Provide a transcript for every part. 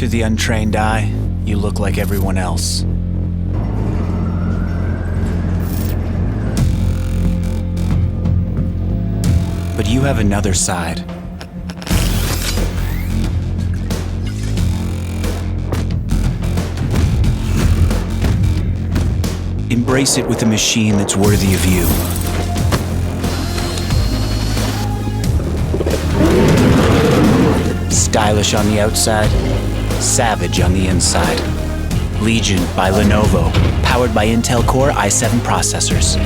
To the untrained eye, you look like everyone else. But you have another side. Embrace it with a machine that's worthy of you. Stylish on the outside, savage on the inside. Legion by Lenovo, powered by Intel Core i7 processors.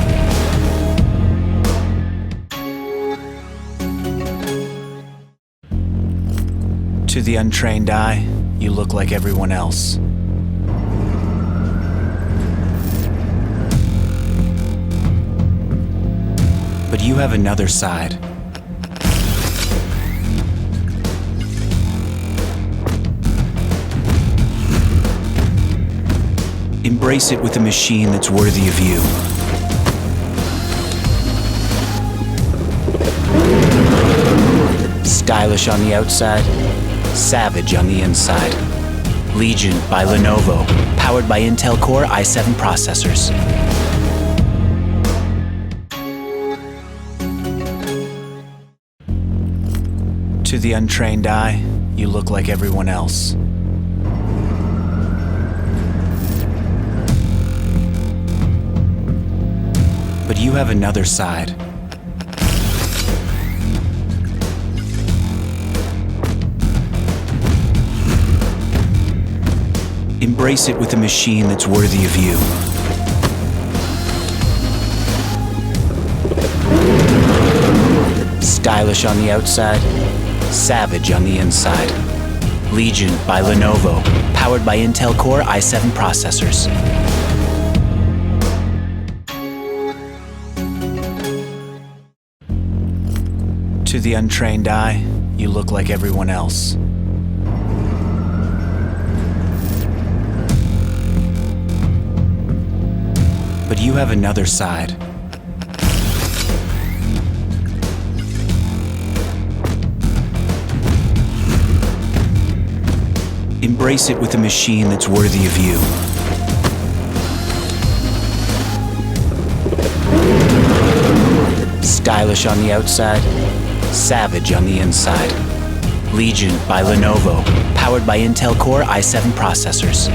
To the untrained eye, you look like everyone else. But you have another side. Embrace it with a machine that's worthy of you. Stylish on the outside, savage on the inside. Legion by Lenovo, powered by Intel Core i7 processors. To the untrained eye, you look like everyone else. But you have another side. Embrace it with a machine that's worthy of you. Stylish on the outside, savage on the inside. Legion by Lenovo, powered by Intel Core i7 processors. To the untrained eye, you look like everyone else. But you have another side. Embrace it with a machine that's worthy of you. Stylish on the outside, savage on the inside. Legion by Lenovo, powered by Intel Core i7 processors.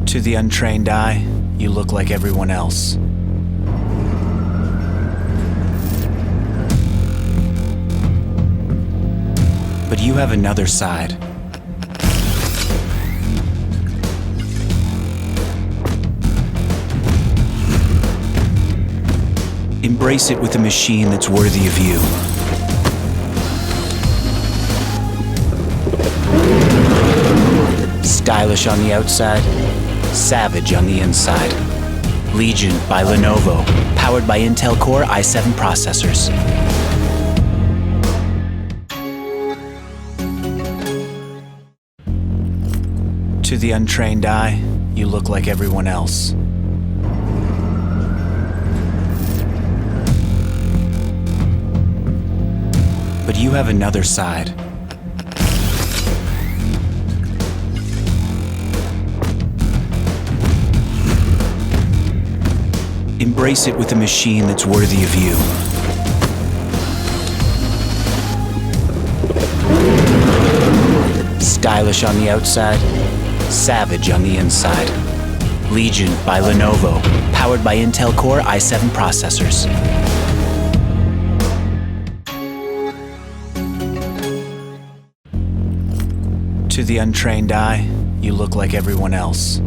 To the untrained eye, you look like everyone else. But you have another side. Embrace it with a machine that's worthy of you. Stylish on the outside, savage on the inside. Legion by Lenovo, powered by Intel Core i7 processors. To the untrained eye, you look like everyone else. But you have another side. Embrace it with a machine that's worthy of you. Stylish on the outside, savage on the inside. Legion by Lenovo, powered by Intel Core i7 processors. To the untrained eye, you look like everyone else.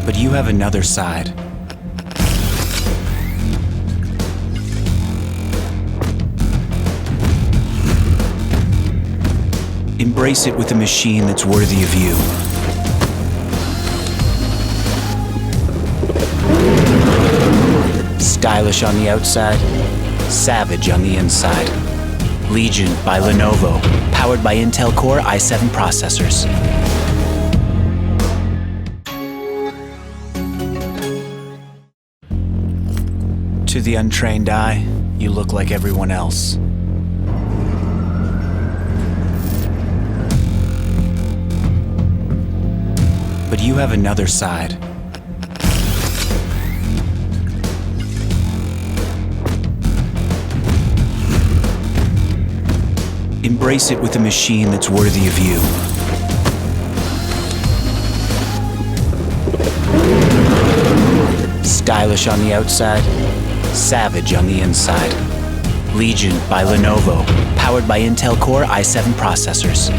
But you have another side. Embrace it with a machine that's worthy of you. Stylish on the outside, savage on the inside. Legion by Lenovo, powered by Intel Core i7 processors. To the untrained eye, you look like everyone else. But you have another side. Embrace it with a machine that's worthy of you. Stylish on the outside, savage on the inside. Legion by Lenovo, powered by Intel Core i7 processors.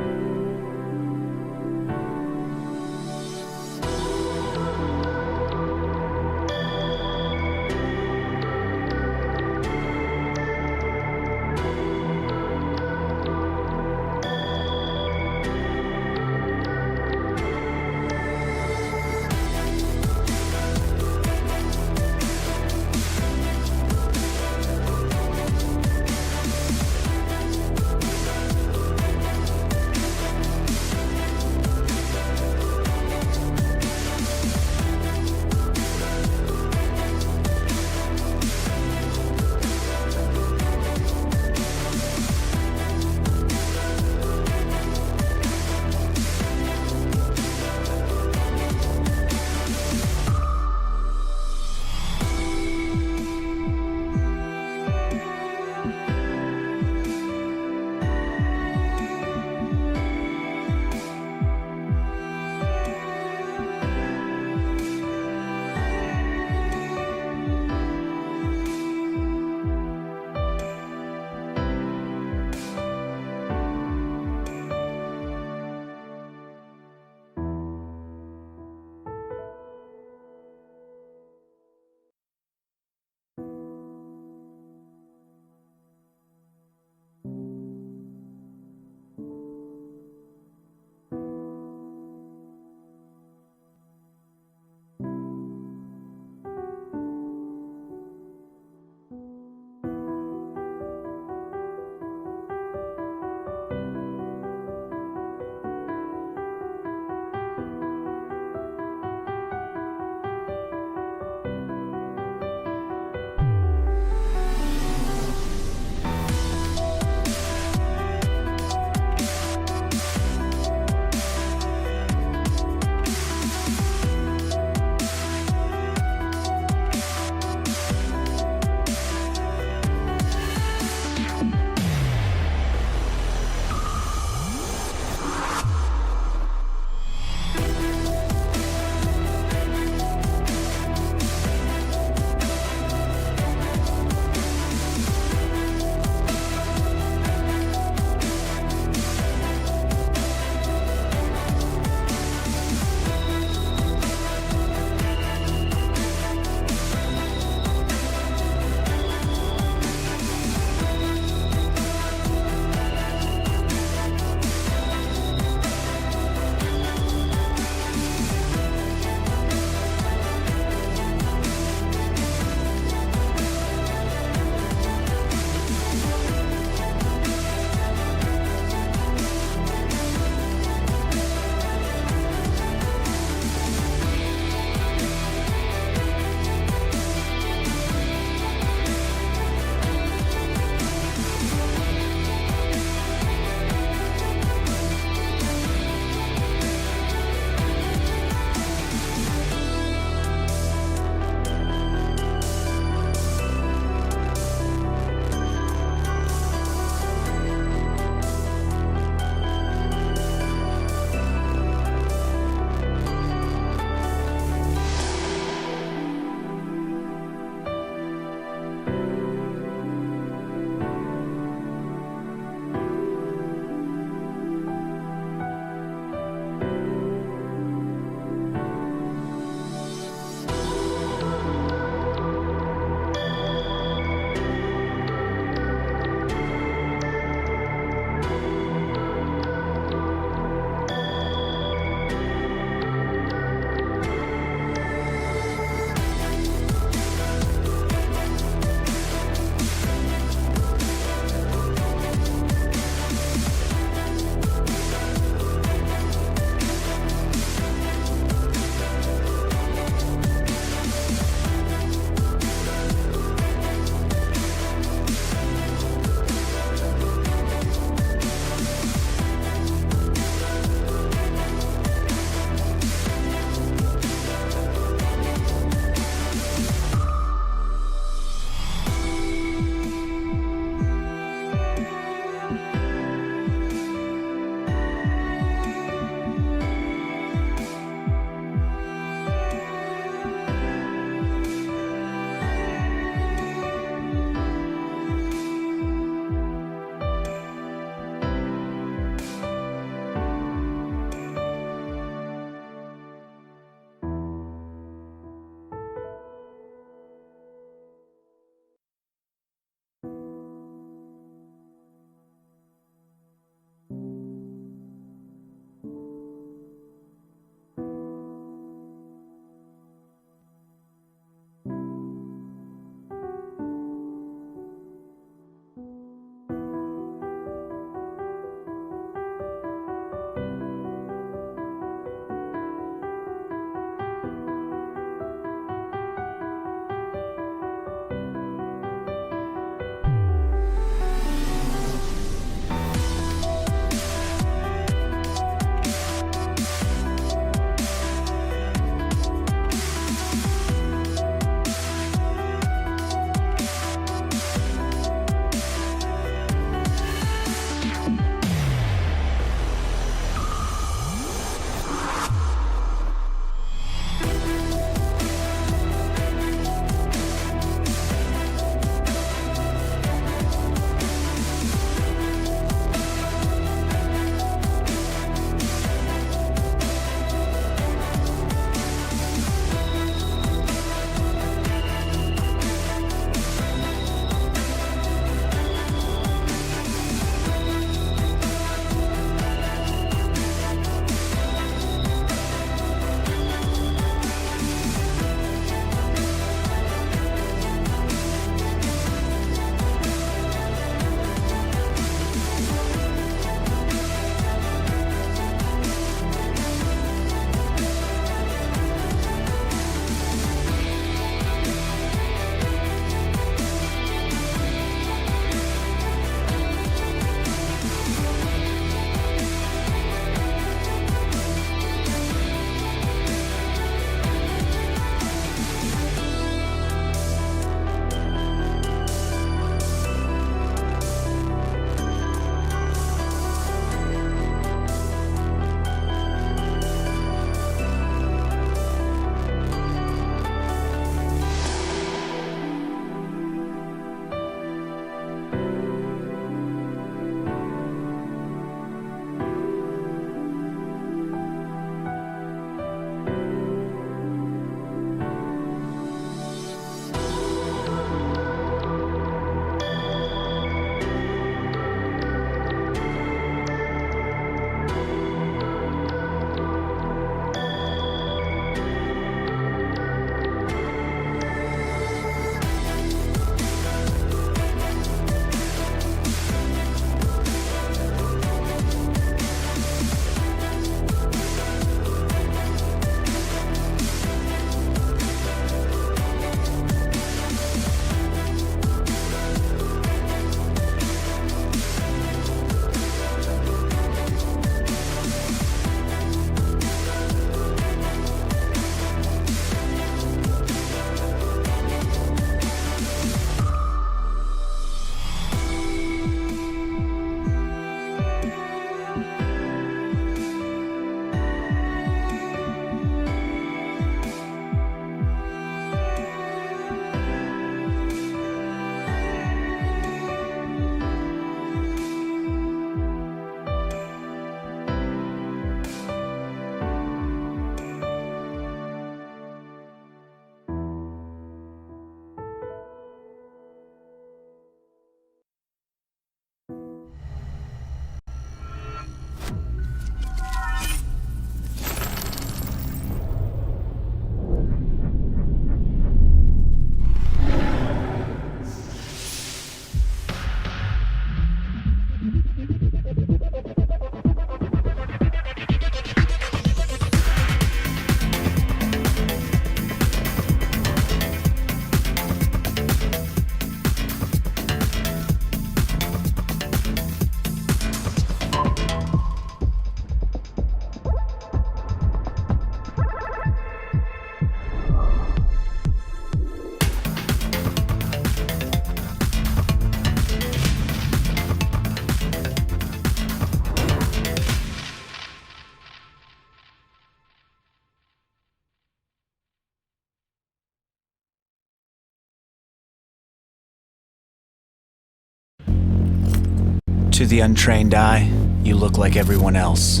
To the untrained eye, you look like everyone else.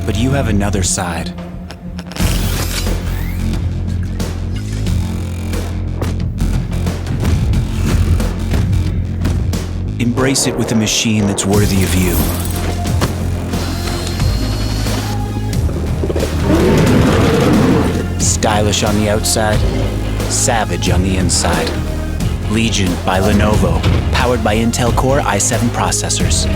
But you have another side. Embrace it with a machine that's worthy of you. Stylish on the outside, savage on the inside. Legion by Lenovo, powered by Intel Core i7 processors.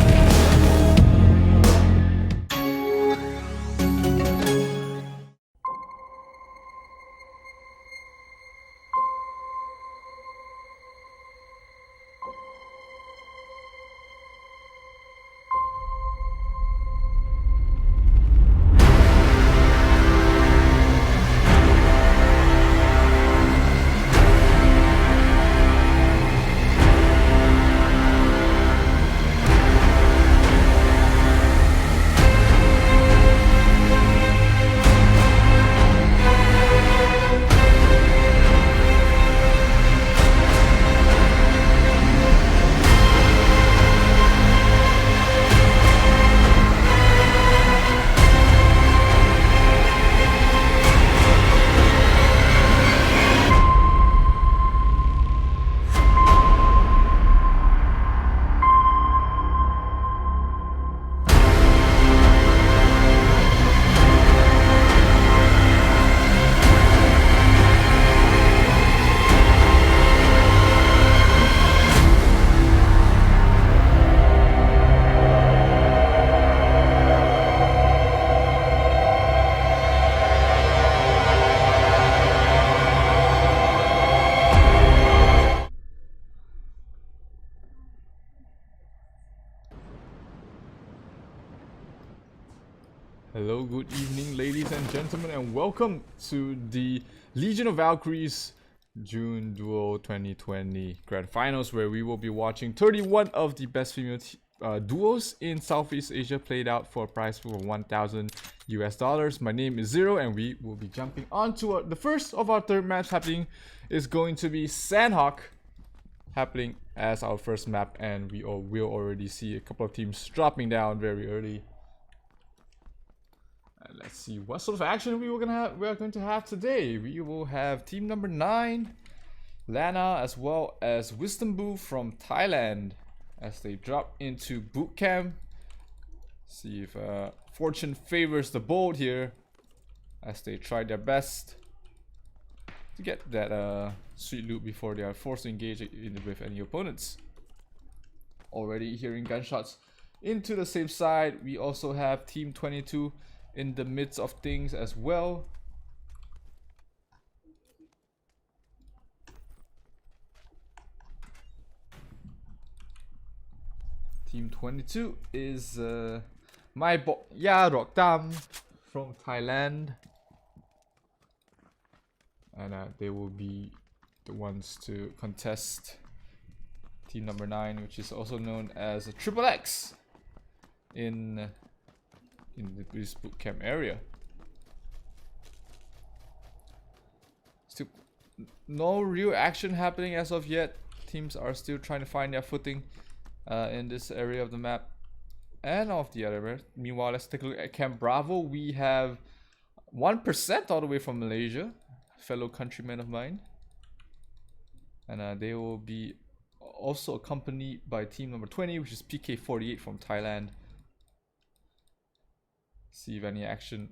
Hello, good evening, ladies and gentlemen, and welcome to the Legion of Valkyries June Duo 2020 Grand Finals, where we will be watching 31 of the best female duos in Southeast Asia played out for a prize pool of 1,000 US dollars. My name is Zero, and we will be jumping on to the first of our third match happening. Is going to be Sandhawk happening as our first map, and we will already see a couple of teams dropping down very early. Let's see what sort of action we are going to have today. We will have team number 9, Lana, as well as Wisdom Boo from Thailand, as they drop into boot camp. See if fortune favors the bold here, as they try their best to get that sweet loot before they are forced to engage with any opponents. Already hearing gunshots into the safe side. We also have team 22 in the midst of things as well. Team 22 is my boy Yarok Tam from Thailand, and they will be the ones to contest team number 9, which is also known as a Triple X in this boot camp area. Still no real action happening as of yet. Teams are still trying to find their footing in this area of the map and of the other map. Meanwhile, let's take a look at Camp Bravo. We have 1% all the way from Malaysia, fellow countrymen of mine, and they will be also accompanied by team number 20, which is PK48 from Thailand. See if any action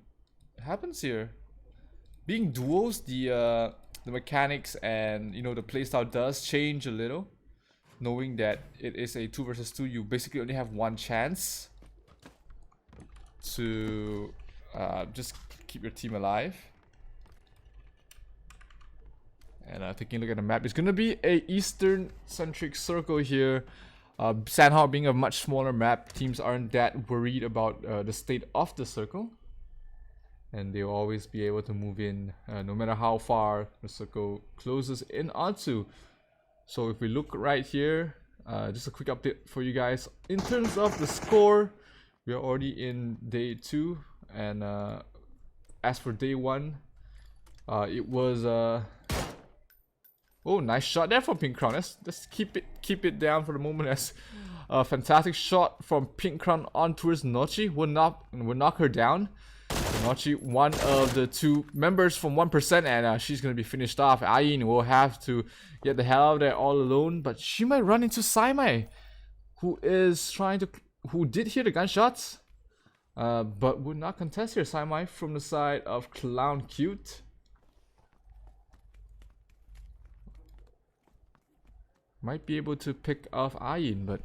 happens here. Being duos, the mechanics and the playstyle does change a little. Knowing that it is a 2 versus 2, you basically only have one chance to just keep your team alive. And taking a look at the map, it's gonna be a Eastern-centric circle here. Sandhawk being a much smaller map, teams aren't that worried about the state of the circle, and they'll always be able to move in no matter how far the circle closes in onto. So if we look right here, just a quick update for you guys in terms of the score. We are already in day 2, and as for day 1, it was Oh, nice shot there from Pink Crown. Let's keep it down for the moment. As a fantastic shot from Pink Crown on towards Nochi will knock her down. Nochi, one of the two members from 1%, and she's gonna be finished off. Ayin will have to get the hell out of there all alone, but she might run into Saimai, who did hear the gunshots, but would not contest here. Saimai from the side of Clown Cute. Might be able to pick off Ayin, but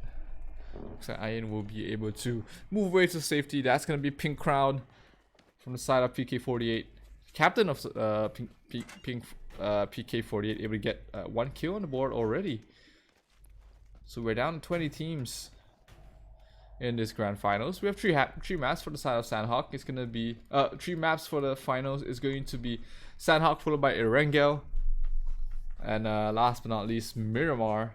looks like Ayin will be able to move away to safety. That's gonna be Pink Crown from the side of PK48. Captain of Pink PK48 able to get 1 kill on the board already. So we're down to 20 teams in this grand finals. We have three maps for the side of Sandhawk. It's gonna be 3 maps for the finals. Is going to be Sandhawk followed by Erangel, and last but not least Miramar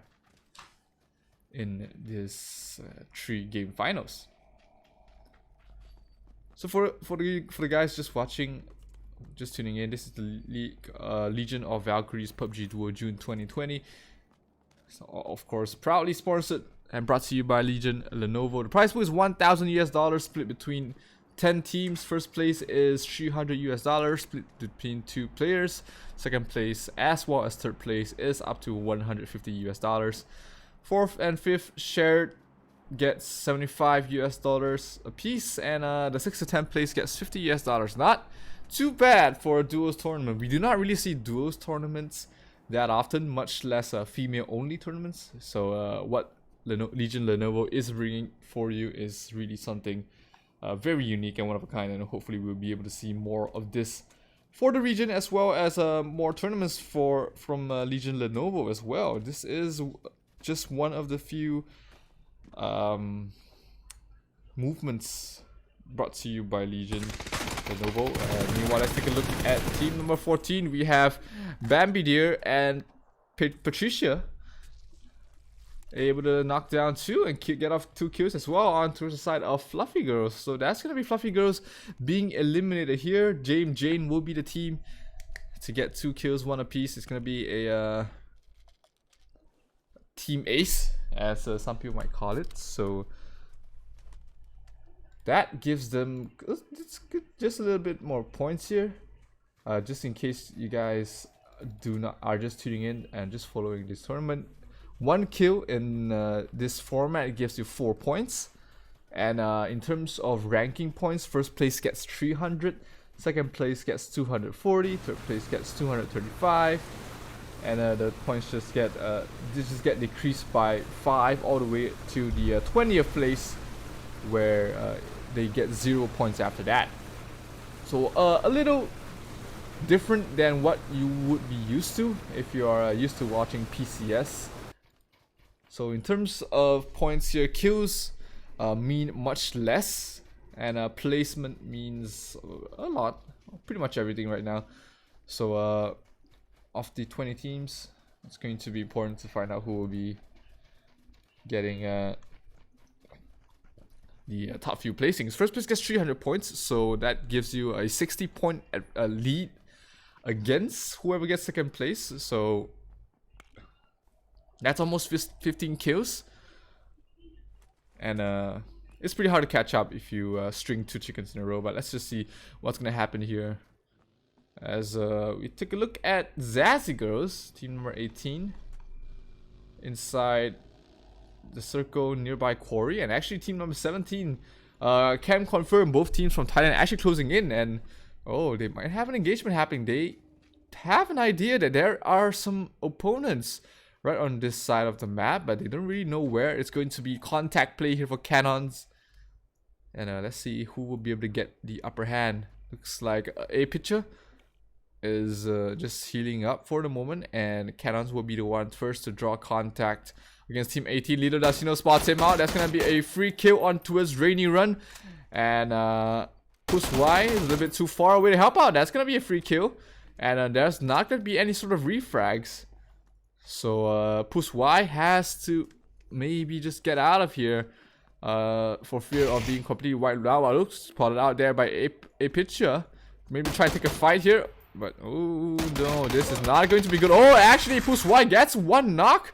in this 3-game finals. So for the guys just watching, just tuning in, this is the Legion of Valkyries PUBG Duo June 2020. So, of course, proudly sponsored and brought to you by Legion Lenovo. The prize pool is $1,000 split between 10 teams. First place is $300 split between 2 players. Second place as well as third place is up to $150. Fourth and fifth shared gets $75 a piece, and the 6th to 10th place gets $50. Not too bad for a duos tournament. We do not really see duos tournaments that often, much less female only tournaments. So what Legion Lenovo is bringing for you is really something very unique and one of a kind, and hopefully we'll be able to see more of this for the region, as well as more tournaments from Legion Lenovo as well. This is just one of the few movements brought to you by Legion Lenovo. Meanwhile, let's take a look at team number 14. We have Bambi Deer and Patricia able to knock down 2 and get off 2 kills as well onto the side of Fluffy Girls. So that's gonna be Fluffy Girls being eliminated here. Jane will be the team to get 2 kills, 1 apiece. It's gonna be a team ace, as some people might call it. So that gives them just a little bit more points here, just in case you guys are just tuning in and just following this tournament. 1 kill in this format gives you 4 points, and in terms of ranking points, first place gets 300, second place gets 240, third place gets 235, and the points just get decreased by 5 all the way to the 20th place, where they get 0 points after that. So a little different than what you would be used to if you are used to watching PCS. So in terms of points here, kills mean much less, and placement means a lot, pretty much everything right now. So of the 20 teams, it's going to be important to find out who will be getting the top few placings. First place gets 300 points, so that gives you a 60-point lead against whoever gets second place. So that's almost 15 kills, and it's pretty hard to catch up if you string 2 chickens in a row. But let's just see what's gonna happen here as we take a look at Zazzy Girls, team number 18, inside the circle nearby Quarry, and actually team number 17 can confirm both teams from Thailand actually closing in, and oh, they might have an engagement happening. They have an idea that there are some opponents right on this side of the map, but they don't really know where. It's going to be contact play here for Cannons, and let's see who will be able to get the upper hand. Looks like a pitcher is just healing up for the moment, and Cannons will be the one first to draw contact against team 18. Little Dasino spots him out. That's gonna be a free kill on towards Rainy Run, and Push Y is a little bit too far away to help out. That's gonna be a free kill, and there's not gonna be any sort of refrags. So Push Y has to maybe just get out of here for fear of being completely wiped out. Looks spotted out there by a pitcher. Maybe try to take a fight here. but oh no, this is not going to be good. Oh, actually, Push White gets one knock.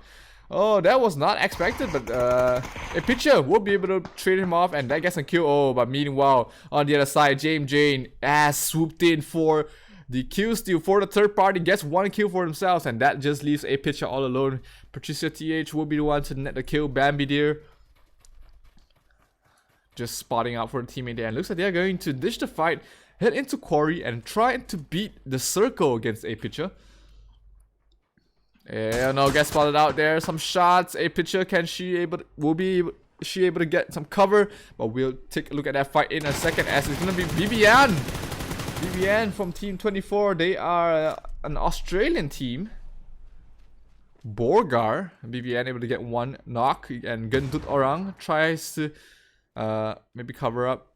Oh, that was not expected, but a pitcher will be able to trade him off, and that gets a kill. Oh, but meanwhile, on the other side, James Jane has swooped in for the kill steal for the third party, gets one kill for themselves, and that just leaves a pitcher all alone. Patricia TH will be the one to net the kill. Bambi Deer just spotting out for the teammate there, and looks like they're going to ditch the fight, head into Quarry, and try to beat the circle against a pitcher. Yeah, no, gets spotted out there. Some shots. A pitcher, will she able to get some cover? But we'll take a look at that fight in a second, as it's gonna be Vivian. Vivian from Team 24. They are an Australian team. Borgar. Vivian able to get one knock, and Gendut Orang tries to maybe cover up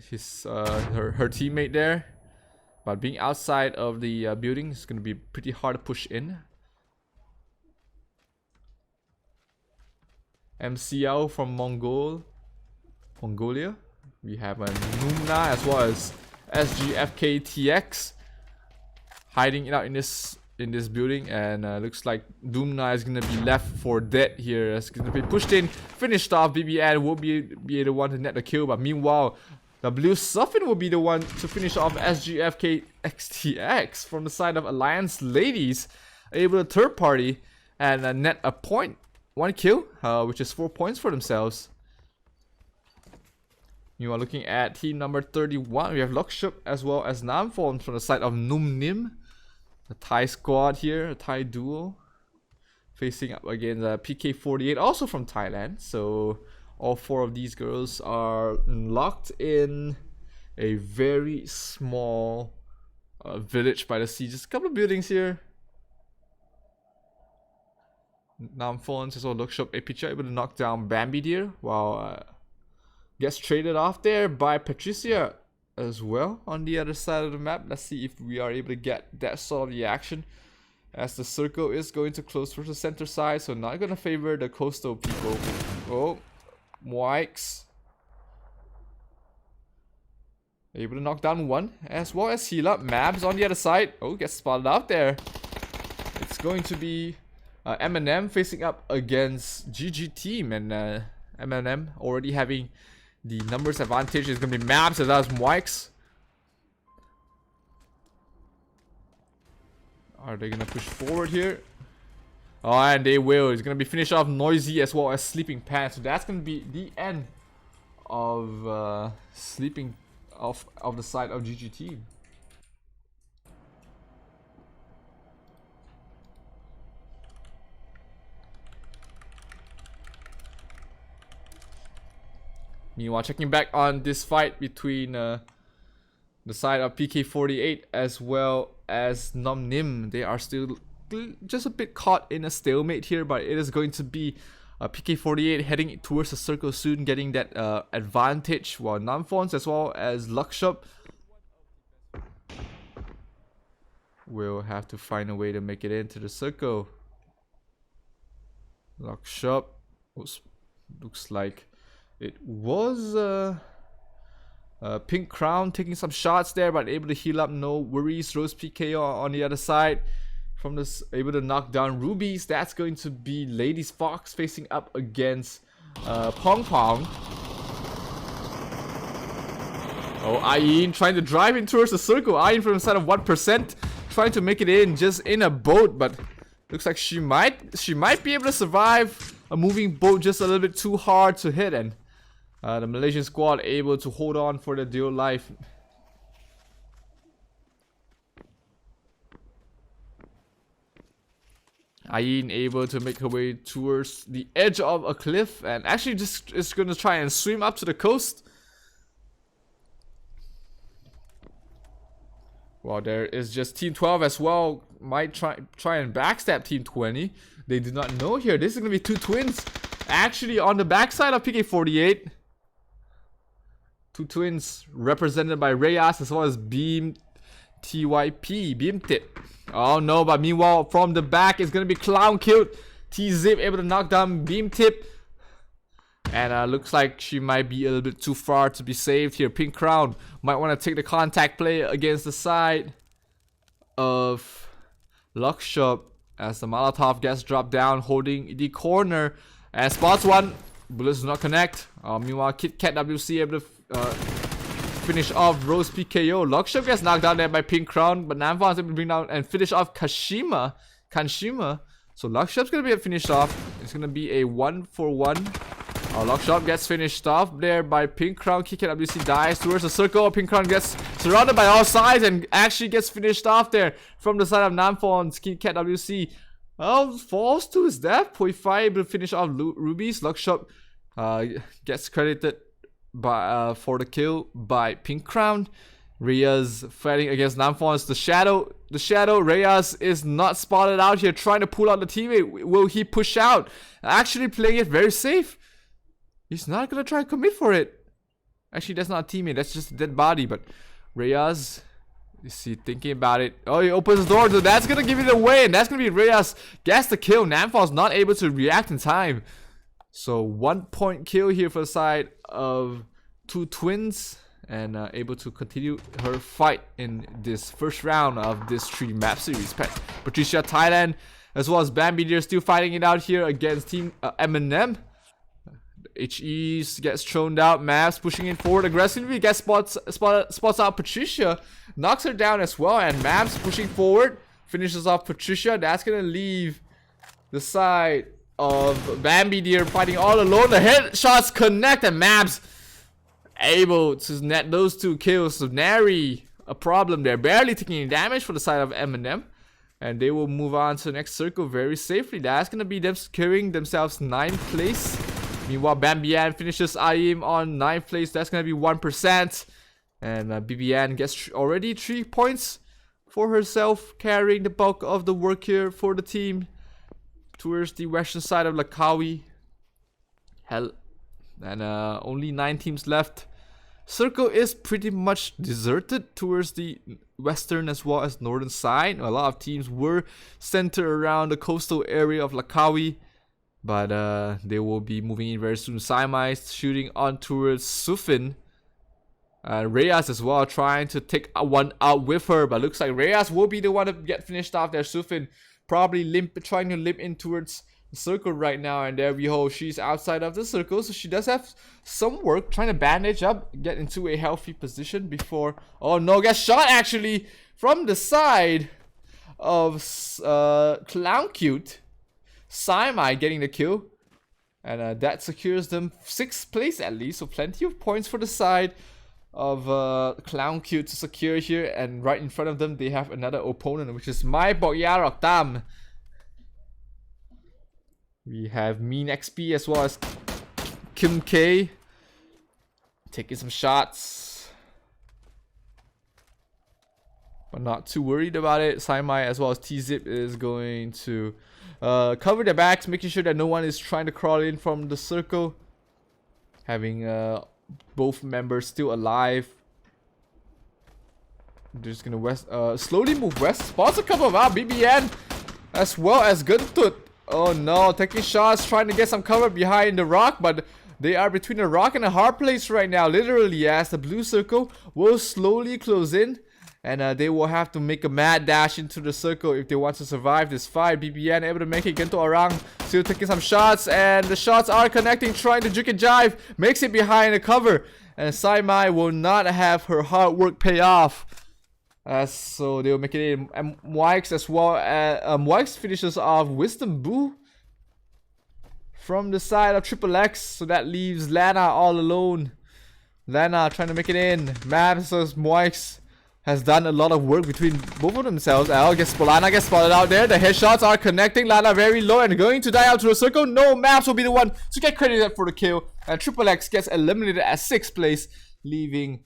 his her teammate there. But being outside of the building is gonna be pretty hard to push in. MCL from Mongolia. We have a Numna as well as SGFKTX hiding out in this building, and looks like Doomna is gonna be left for dead here. It's gonna be pushed in, finished off. BBN will be the one to net the kill, but meanwhile, the Blue Suffin will be the one to finish off SGFKXTX from the side of Alliance Ladies, able to third party and net a point. One kill, which is 4 points for themselves. You are looking at team number 31. We have Lokshuk as well as Namphon from the side of Num Nim. The Thai squad here, a Thai duo. Facing up against PK48, also from Thailand. So all four of these girls are locked in a very small village by the sea. Just a couple of buildings here. Namphon as well looks up a pitcher able to knock down Bambi Deer, while gets traded off there by Patricia as well on the other side of the map. Let's see if we are able to get that sort of reaction, as the circle is going to close towards the center side, so not gonna favor the coastal people. Oh, Moix able to knock down one, as well as heal up. Mabs on the other side. Oh, gets spotted out there. It's going to be M&M facing up against GG team, and M&M already having the numbers advantage. Is going to be Maps as well as Moix. Are they going to push forward here? Oh, and they will. It's going to be finished off Noisy as well as Sleeping Pants. So that's going to be the end of Sleeping of the side of GG team. Meanwhile, checking back on this fight between the side of PK48 as well as Nom Nim. They are still just a bit caught in a stalemate here, but it is going to be PK48 heading towards the circle soon, getting that advantage, while Namphons as well as Luxup will have to find a way to make it into the circle. Luxup looks like it was Pink Crown taking some shots there, but able to heal up. No worries. Rose PK on the other side from this, able to knock down Rubies. That's going to be Ladies Fox facing up against Pong Pong. Oh, Ayin trying to drive in towards the circle. Ayin from the side of 1%, trying to make it in just in a boat, but looks like she might be able to survive a moving boat just a little bit too hard to hit, and the Malaysian squad able to hold on for the dear life. Ayin able to make her way towards the edge of a cliff, and actually just is going to try and swim up to the coast. Well, there is just Team 12 as well. Might try and backstab Team 20. They do not know here. This is going to be two twins actually on the backside of PK48. Two twins represented by Reyes as well as Beam TYP. Beam Tip. Oh no, but meanwhile from the back it's going to be Clown killed. T-Zip able to knock down Beam Tip. And looks like she might be a little bit too far to be saved here. Pink Crown might want to take the contact play against the side of Luckshop as the Molotov gets dropped down, holding the corner and spots one. Bullets do not connect. Meanwhile, Kit Kat WC able to finish off Rose PKO. Luckshop gets knocked down there by Pink Crown, but Namfon is able to bring down and finish off Kanshima. So Luckshop's gonna be finished off. It's gonna be a 1-for-1. Luckshop gets finished off there by Pink Crown. Kit Kat WC dies towards the circle. Pink Crown gets surrounded by all sides and actually gets finished off there from the side of Namfon's Kit Kat WC. Falls to his death. 0.5 able to finish off Rubies. Luckshop gets credited by for the kill by Pink Crown. Reyes fighting against Namfon's the shadow. Reyes is not spotted out here, trying to pull out the teammate. Will he push out? Actually playing it very safe. He's not gonna try to commit for it. Actually, that's not a teammate. That's just a dead body. But Reyes, is he thinking about it? Oh, he opens the door. So that's gonna give it away, and that's gonna be Reyes gets the kill. Namfon's not able to react in time. So 1 point kill here for the side of two twins, and able to continue her fight in this first round of this 3 map series. Patricia Thailand as well as Bambi, they're still fighting it out here against Team Eminem. HE gets thrown out. Mavs pushing it forward aggressively. Gets spots out Patricia, knocks her down as well, and Mavs pushing forward finishes off Patricia. That's gonna leave the side of Bambi Deer fighting all alone. The headshots connect, and Mavs able to net those 2 kills. So nary a problem there, barely taking any damage for the side of Eminem, and they will move on to the next circle very safely. That's gonna be them securing themselves 9th place. Meanwhile, Bambian finishes IEM on 9th place. That's gonna be 1%, and BBN gets already 3 points for herself, carrying the bulk of the work here for the team towards the western side of Lakawi. And only 9 teams left. Circle is pretty much deserted towards the western as well as northern side. A lot of teams were centered around the coastal area of Lakawi, but they will be moving in very soon. Saimai shooting on towards Sufin. Reyes as well, trying to take one out with her, but looks like Reyes will be the one to get finished off there. Sufin probably trying to limp in towards the circle right now, and there we go. She's outside of the circle, so she does have some work trying to bandage up, get into a healthy position before. Oh no, gets shot actually from the side of Clown Cute. Saimai getting the kill, and that secures them 6th place at least, so plenty of points for the side of Clown Cute to secure here. And right in front of them they have another opponent, which is Mai Bokyarok Tam. We have Mean XP as well as Kim K taking some shots, but not too worried about it. Saimai as well as T-Zip is going to cover their backs, making sure that no one is trying to crawl in from the circle, having both members still alive. They're just gonna slowly move west. Spots a couple of BBN as well as Guntut. Oh no, taking shots, trying to get some cover behind the rock, but they are between a rock and a hard place right now, literally, as the blue circle will slowly close in. And they will have to make a mad dash into the circle if they want to survive this fight. BBN able to make it. Gento Orang still taking some shots, and the shots are connecting, trying to juke and jive. Makes it behind the cover, and Saimai will not have her hard work pay off. So they will make it in. And Moix as well. Moix finishes off Wisdom Boo from the side of Triple X. So that leaves Lana all alone. Lana trying to make it in. Mab versus Moix has done a lot of work between both of themselves. Lana gets spotted out there. The headshots are connecting. Lana very low and going to die out to the circle. No, Maps will be the one to get credited for the kill. And Triple X gets eliminated at 6th place, leaving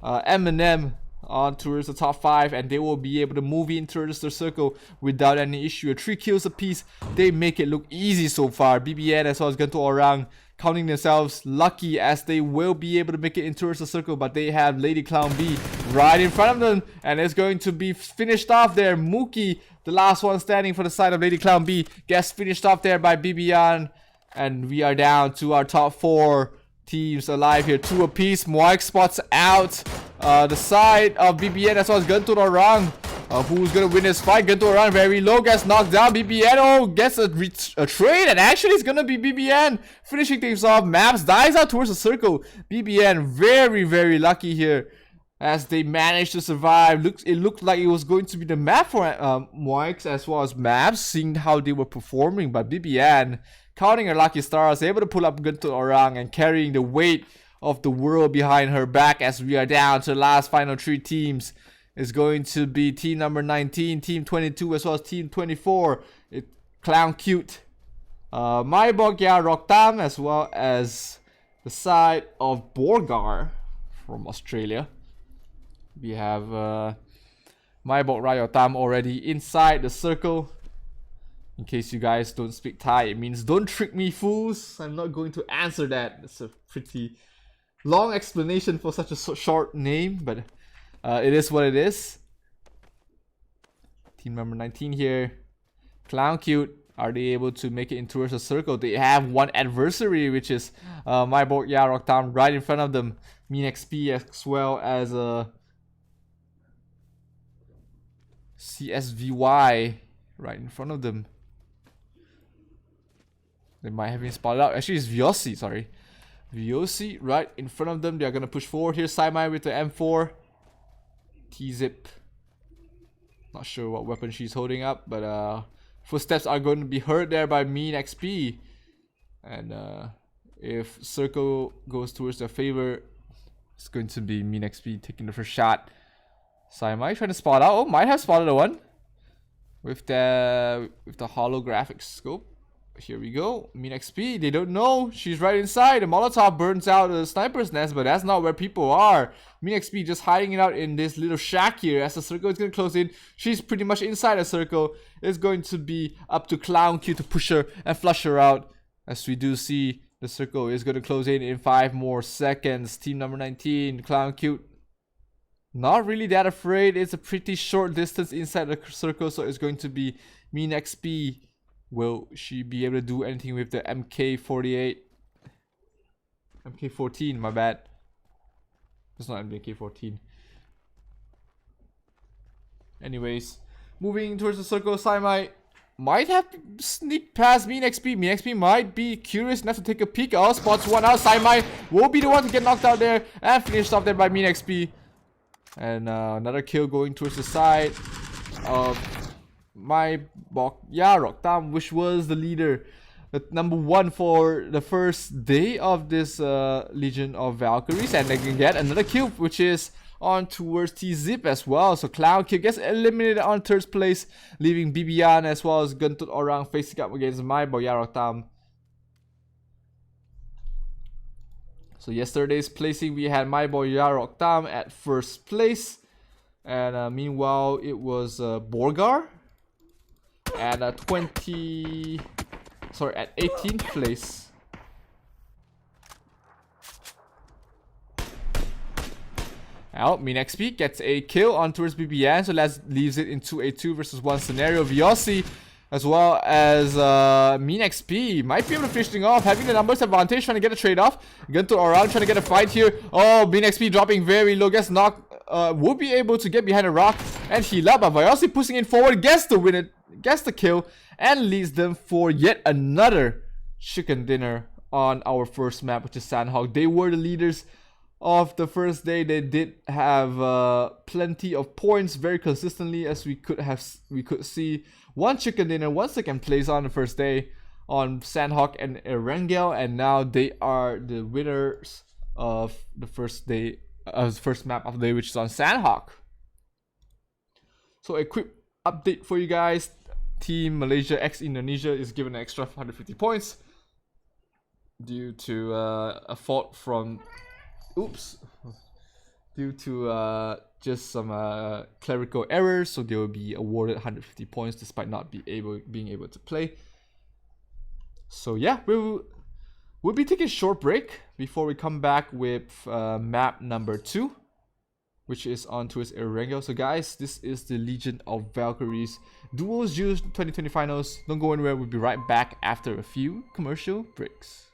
Eminem on towards the top 5, and they will be able to move in towards the circle without any issue. 3 kills apiece. They make it look easy so far. BBN as well as Gento Orang counting themselves lucky, as they will be able to make it in towards the circle, but they have Lady Clown B right in front of them, and it's going to be finished off there. Mookie, the last one standing for the side of Lady Clown B, gets finished off there by BBN, and we are down to our top 4 teams alive here. 2 apiece. Moik spots out the side of BBN as well as Gento Orang. Who's gonna win this fight? Gunto around very low, gets knocked down. BBN, oh, gets a trade, and actually it's gonna be BBN finishing things off. Maps dies out towards the circle. BBN very, very lucky here as they managed to survive. It looked like it was going to be the map for Moix as well as Maps, seeing how they were performing, but BBN, counting her lucky stars, able to pull up Gunto Orang and carrying the weight of the world behind her back as we are down to the last final 3 teams. Is going to be team number 19, team 22, as well as team 24. Clown Cute, Maibok Ya Roktam, as well as the side of Borgar from Australia. We have Maibok Rayotam already inside the circle. In case you guys don't speak Thai, it means don't trick me, fools. I'm not going to answer that. It's a pretty long explanation for such a short name, but it is what it is. Team number 19 here. Clown Cute. Are they able to make it in towards the circle? They have one adversary, which is Maibok Ya Roktam right in front of them. Mean XP as well as CSVY right in front of them. They might have been spotted out. Actually, it's Vyosi, sorry. Vyosi right in front of them. They are going to push forward here. Saimai with the M4. T-Zip. Not sure what weapon she's holding up, but footsteps are going to be heard there by Mean XP. And if Circle goes towards their favor, it's going to be Mean XP taking the first shot. Saimai trying to spot out. Oh, might have spotted the one with the holographic scope. Here we go. Mean XP, they don't know. She's right inside. The Molotov burns out the sniper's nest, but that's not where people are. Mean XP just hiding it out in this little shack here. As the circle is going to close in, she's pretty much inside the circle. It's going to be up to Clown Q to push her and flush her out. As we do see, the circle is going to close in 5 more seconds. Team number 19, Clown Q, not really that afraid. It's a pretty short distance inside the circle, so it's going to be Mean XP. Will she be able to do anything with the MK48? MK14, my bad. It's not MK14. Anyways, moving towards the circle, Saimai might have sneaked past Mean XP. Mean XP might be curious enough to take a peek. Oh, spots one out. Saimai will be the one to get knocked out there and finished off there by Mean XP. And another kill going towards the side of Maibok Ya Roktam, which was the leader, the number 1 for the first day of this Legion of Valkyries, and they can get another kill, which is on towards T-Zip as well. So Clown Kid gets eliminated on 3rd place, leaving Bibian as well as Gunto Orang facing up against Maibok Ya Roktam. So yesterday's placing, we had Maibok Ya Roktam at 1st place, and meanwhile it was Borgar at 18th place. Out, Mean XP gets a kill on towards BBN, so that leaves it into a 2 versus 1 scenario. Vyosi as well as Mean XP might be able to finish things off, having the numbers advantage, trying to get a trade off. Gunto around, trying to get a fight here. Oh, Mean XP dropping very low, gets knocked. Will be able to get behind a rock and heal up, but Vyosi pushing in forward, gets the win, gets the kill, and leads them for yet another chicken dinner on our first map, which is Sandhawk. They were the leaders of the first day. They did have plenty of points very consistently, as we could see. 1 chicken dinner, 1 second place on the first day on Sandhawk and Erangel, and now they are the winners of the first day, first map of the day, which is on Sandhawk. So a quick update for you guys. Team Malaysia x Indonesia is given an extra 150 points due to a fault from due to just some clerical errors, so they will be awarded 150 points despite not being able to play. So yeah, we'll be taking a short break before we come back with map number 2, which is on towards Erangel. So guys, this is the Legion of Valkyries Duos Use 2020 Finals. Don't go anywhere, we'll be right back after a few commercial breaks.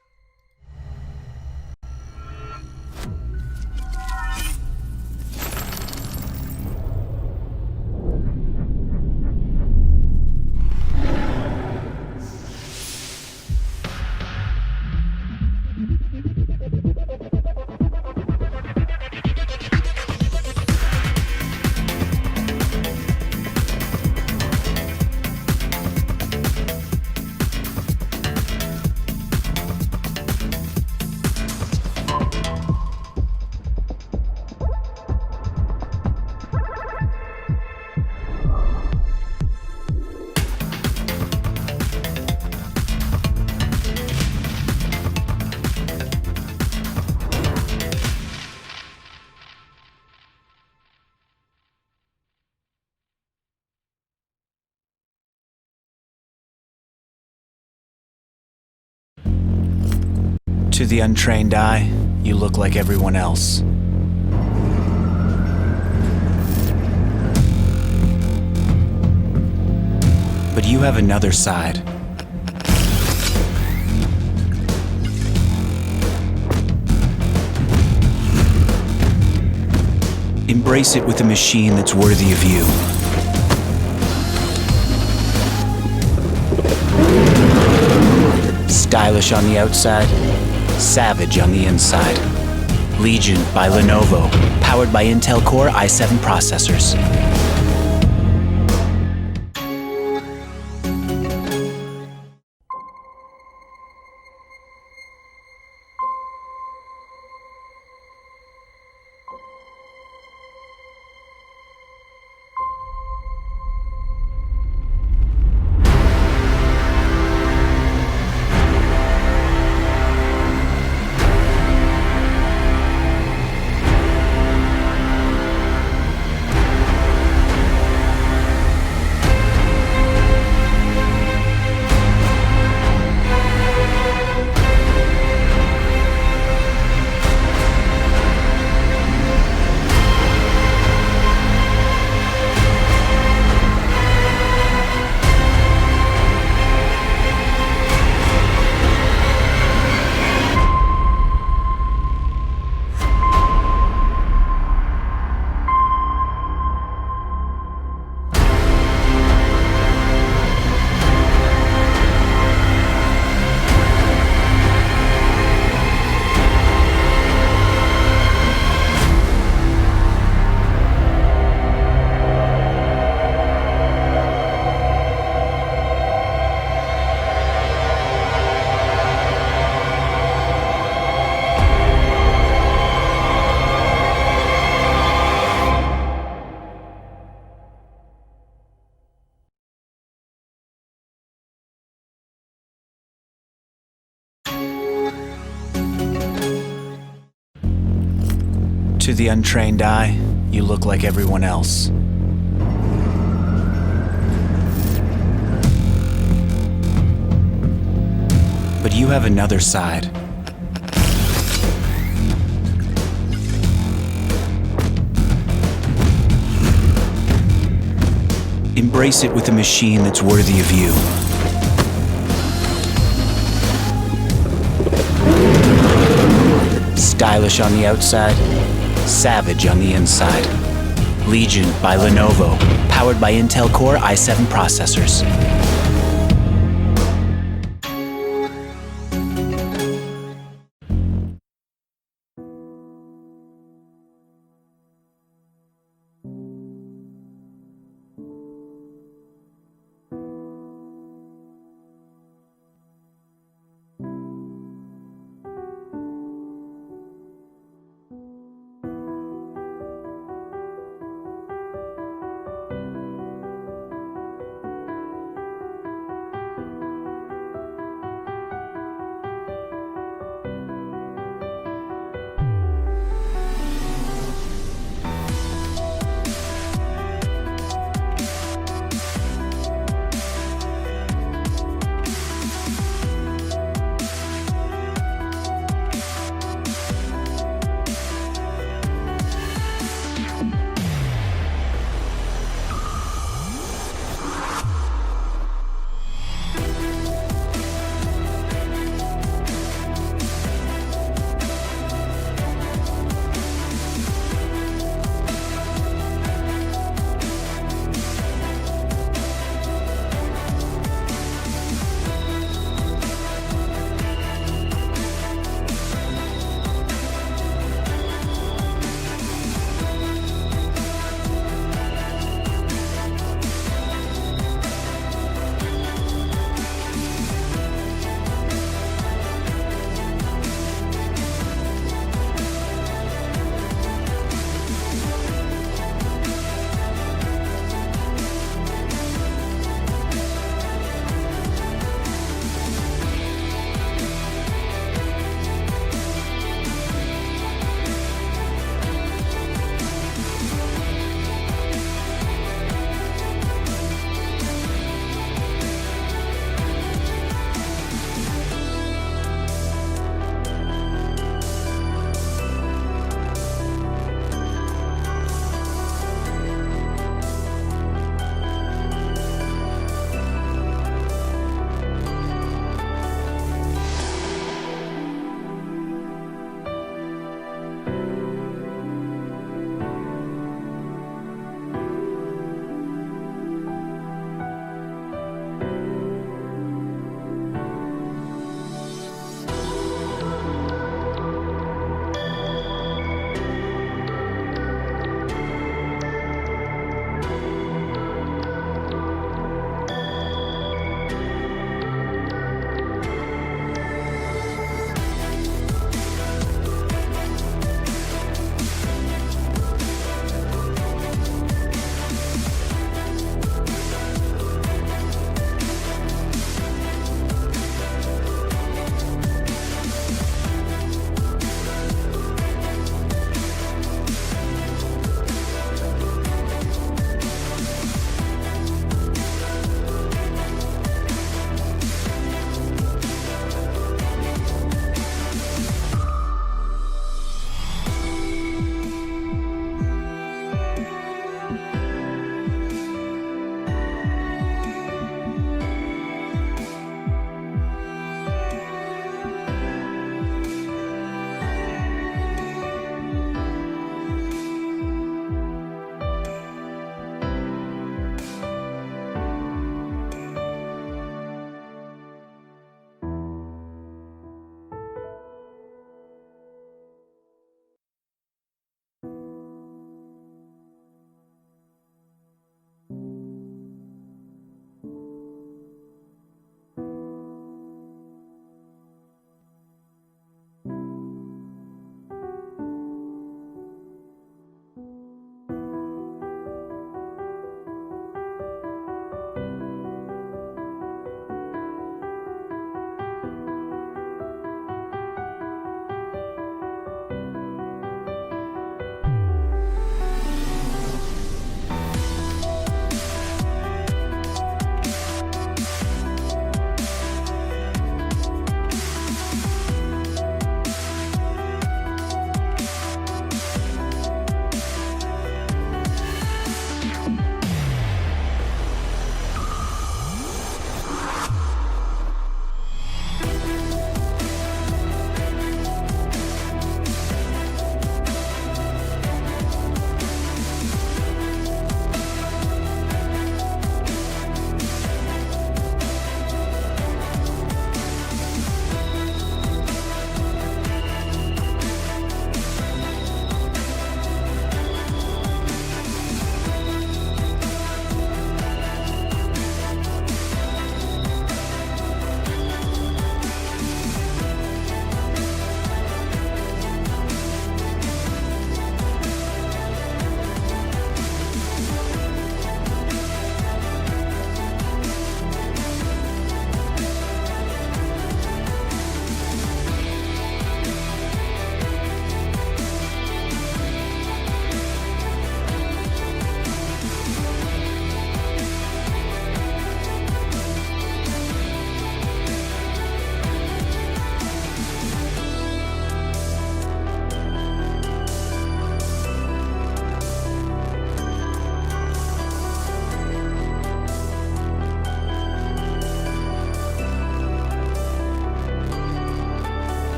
To the untrained eye, you look like everyone else. But you have another side. Embrace it with a machine that's worthy of you. Stylish on the outside, savage on the inside. Legion by Lenovo, powered by Intel Core i7 processors. To the untrained eye, you look like everyone else. But you have another side. Embrace it with a machine that's worthy of you. Stylish on the outside, savage on the inside. Legion by Lenovo, powered by Intel Core i7 processors.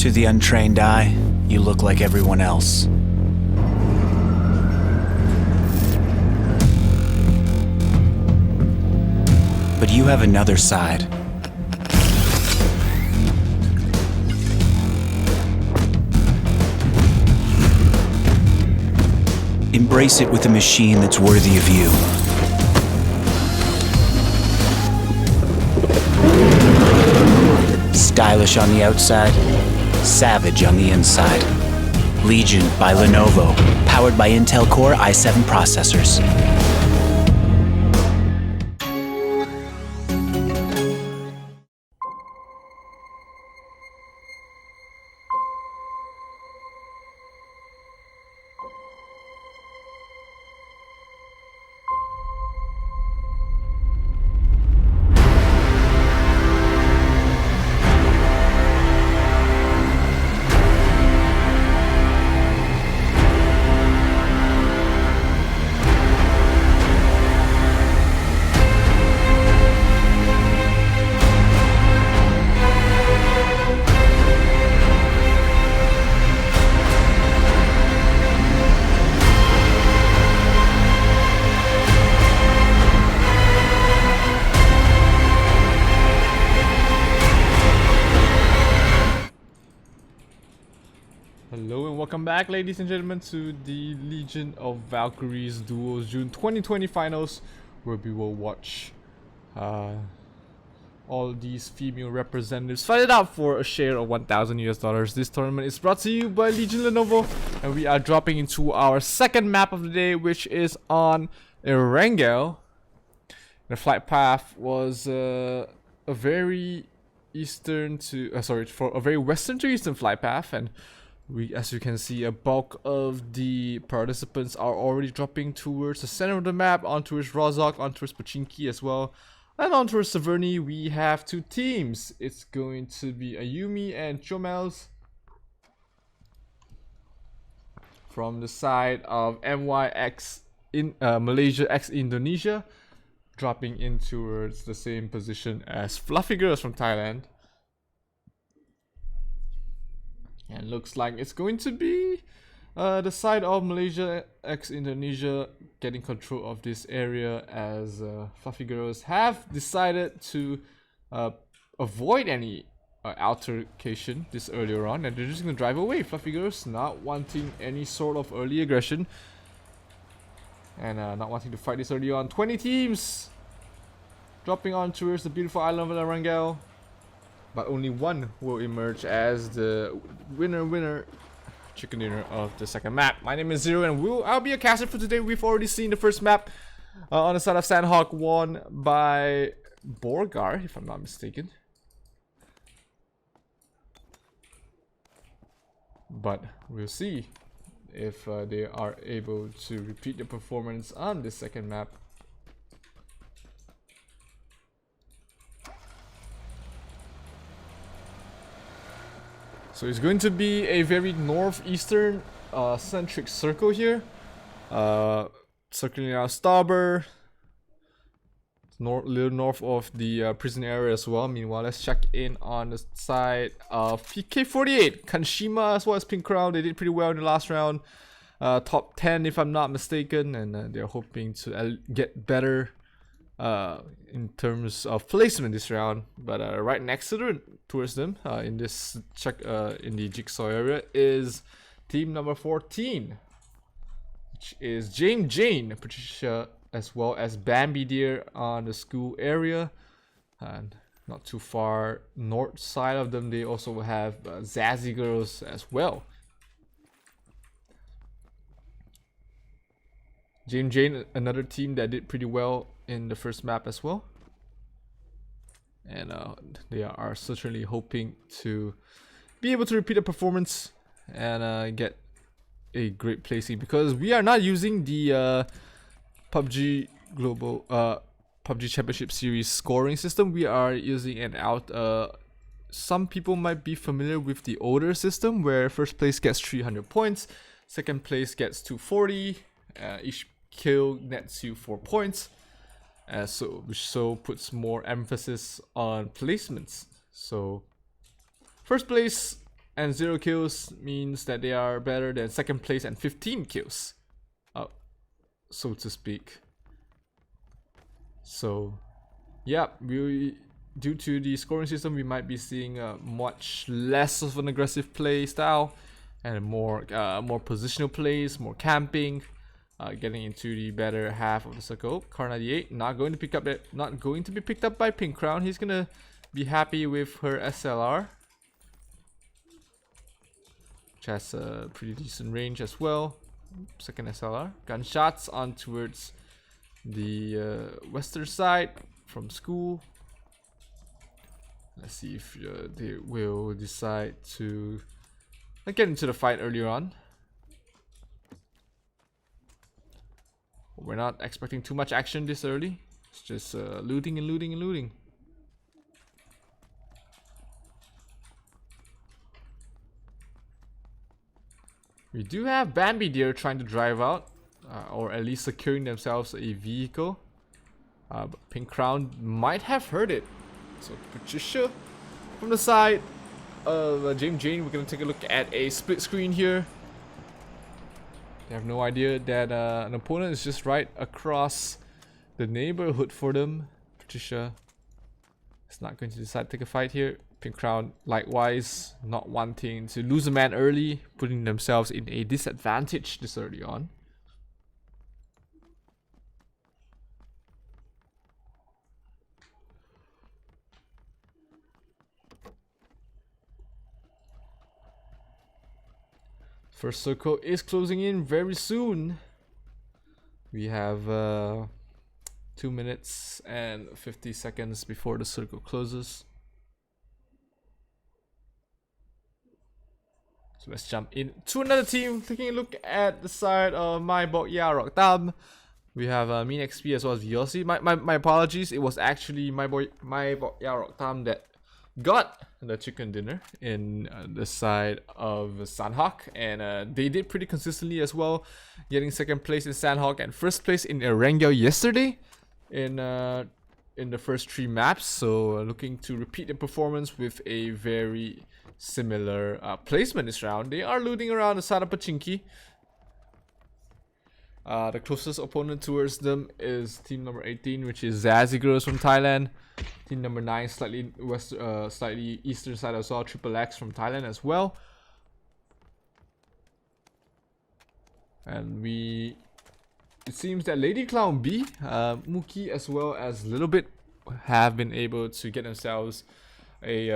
To the untrained eye, you look like everyone else. But you have another side. Embrace it with a machine that's worthy of you. Stylish on the outside, savage on the inside. Legion by Lenovo, powered by Intel Core i7 processors. Hello and welcome back, ladies and gentlemen, to the Legion of Valkyries Duels June 2020 finals, where we will watch all these female representatives fight it out for a share of $1,000 US. This tournament is brought to you by Legion Lenovo, and we are dropping into our second map of the day, which is on Erangel. The flight path was a very eastern to for a very western to eastern flight path, and as you can see, a bulk of the participants are already dropping towards the center of the map, on towards Rozhok, on towards Pochinki as well, and on towards Severny. We have two teams. It's going to be Ayumi and Chomels from the side of MYX in Malaysia X Indonesia, dropping in towards the same position as Fluffy Girls from Thailand. And looks like it's going to be the side of Malaysia X Indonesia getting control of this area, as Fluffy Girls have decided to avoid any altercation this earlier on, and they're just going to drive away. Fluffy Girls not wanting any sort of early aggression, and not wanting to fight this early on. 20 teams dropping on towards the beautiful island of Erangel, but only one will emerge as the winner chicken dinner of the second map. My name is Zero, and I'll be a caster for today. We've already seen the first map on the side of Sandhawk, won by Borgar, if I'm not mistaken. But we'll see if they are able to repeat the performance on the second map. So it's going to be a very northeastern centric circle here, circling around Starber, little north of the prison area as well. Meanwhile, let's check in on the side of PK48, Kanshima as well as Pink Crown. They did pretty well in the last round, top 10 if I'm not mistaken, and they're hoping to get better in terms of placement this round. But right next to them, towards them, in this in the jigsaw area, is team number 14, which is Jane, Patricia, as well as Bambi Deer on the school area, and not too far north side of them they also have Zazzy Girls as well. Jane, another team that did pretty well in the first map as well, and they are certainly hoping to be able to repeat the performance and get a great placing, because we are not using the PUBG Global PUBG Championship Series scoring system. We are using an some people might be familiar with the older system, where first place gets 300 points, second place gets 240, each kill nets you 4 points, which puts more emphasis on placements. So first place and 0 kills means that they are better than second place and 15 kills, so to speak. So yeah, due to the scoring system, we might be seeing much less of an aggressive play style and more positional plays, more camping, getting into the better half of the circle. Car 98 not going to be picked up by Pink Crown. He's gonna be happy with her SLR, which has a pretty decent range as well. Second SLR. Gunshots on towards the western side from school. Let's see if they will decide to get into the fight earlier on. We're not expecting too much action this early. It's just looting and looting and looting. We do have Bambi Deer trying to drive out, or at least securing themselves a vehicle. But Pink Crown might have heard it. So Patricia from the side of Jane, we're going to take a look at a split screen here. They have no idea that an opponent is just right across the neighborhood for them. Patricia is not going to decide to take a fight here. Pink Crown likewise not wanting to lose a man early, putting themselves in a disadvantage this early on. First circle is closing in very soon. We have 2 minutes and 50 seconds before the circle closes. So let's jump into another team. Taking a look at the side of my Bok Yarok Tam. We have Mean XP as well as Yossi. My apologies. It was actually my Bok Yarok Tam that got the chicken dinner in the side of Sandhawk, and they did pretty consistently as well, getting second place in Sandhawk and first place in Erangel yesterday in the first 3 maps. So looking to repeat the performance with a very similar placement this round. They are looting around the side of Pachinki. The closest opponent towards them is team number 18, which is Zazzy Girls from Thailand. Team number 9, slightly eastern side as well, Triple X from Thailand as well. And it seems that Lady Clown B, Mookie as well as Little Bit have been able to get themselves a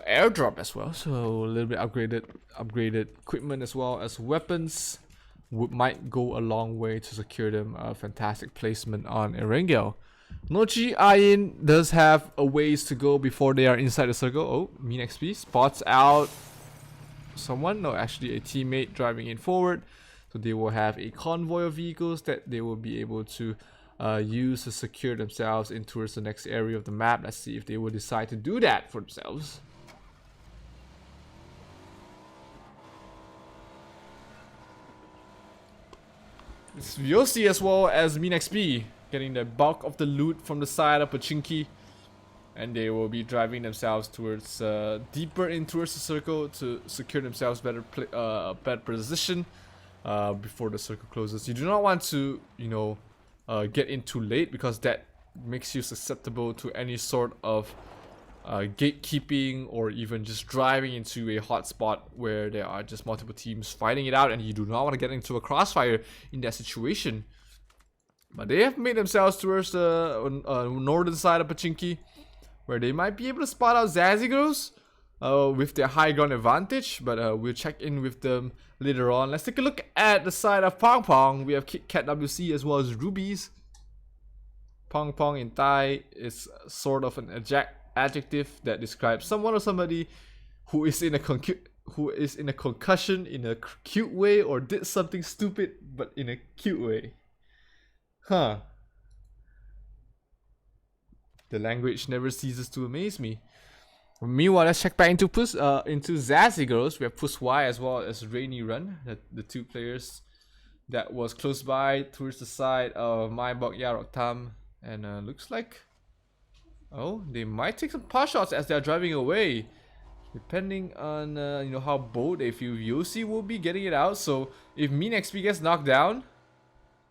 airdrop as well. So a little bit upgraded equipment as well as weapons might go a long way to secure them a fantastic placement on Erangel. Nochi Ayin does have a ways to go before they are inside the circle. Oh, Mean XP spots out someone. No, actually a teammate driving in forward. So they will have a convoy of vehicles that they will be able to use to secure themselves in towards the next area of the map. Let's see if they will decide to do that for themselves. It's Yossi as well as Mean XP getting the bulk of the loot from the side of Pachinki, and they will be driving themselves towards deeper in towards the circle to secure themselves better position before the circle closes. You do not want to, get in too late, because that makes you susceptible to any sort of gatekeeping or even just driving into a hotspot where there are just multiple teams fighting it out, and you do not want to get into a crossfire in that situation. But they have made themselves towards the northern side of Pachinki, where they might be able to spot out Zazzy Girls with their high ground advantage, but we'll check in with them later on. Let's take a look at the side of Pong Pong. We have Kit Kat WC as well as Rubies. Pong Pong in Thai is sort of an adjective that describes someone or somebody who is in a concussion in a cute way, or did something stupid but in a cute way. Huh. The language never ceases to amaze me. Meanwhile, let's check back into Zazzy Girls. We have Puss Y as well as Rainy Run, the 2 players that was close by towards the side of my Bok Yarok Tam. And looks like, oh, they might take some pot shots as they are driving away. Depending on you know, how bold they feel, Yossi will be getting it out. So if Mean XP gets knocked down,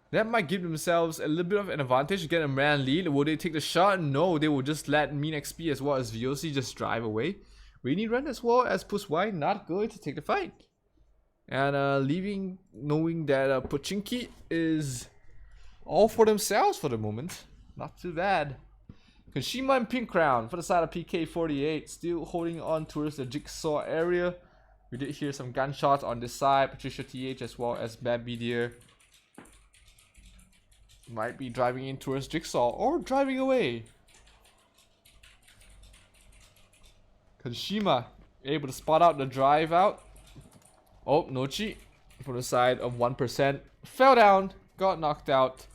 that might give themselves a little bit of an advantage to get a man lead. Will they take the shot? No, they will just let Mean XP as well as Yossi just drive away. Rainy Run as well as Puswai not going to take the fight. And leaving, knowing that Pochinki is all for themselves for the moment. Not too bad. Kashima and Pink Crown for the side of PK48, still holding on towards the Jigsaw area. We did hear some gunshots on this side. Patricia TH as well as Bambi Deer might be driving in towards Jigsaw or driving away. Kashima able to spot out the drive out. Oh, Nochi from the side of 1%. Fell down, got knocked out.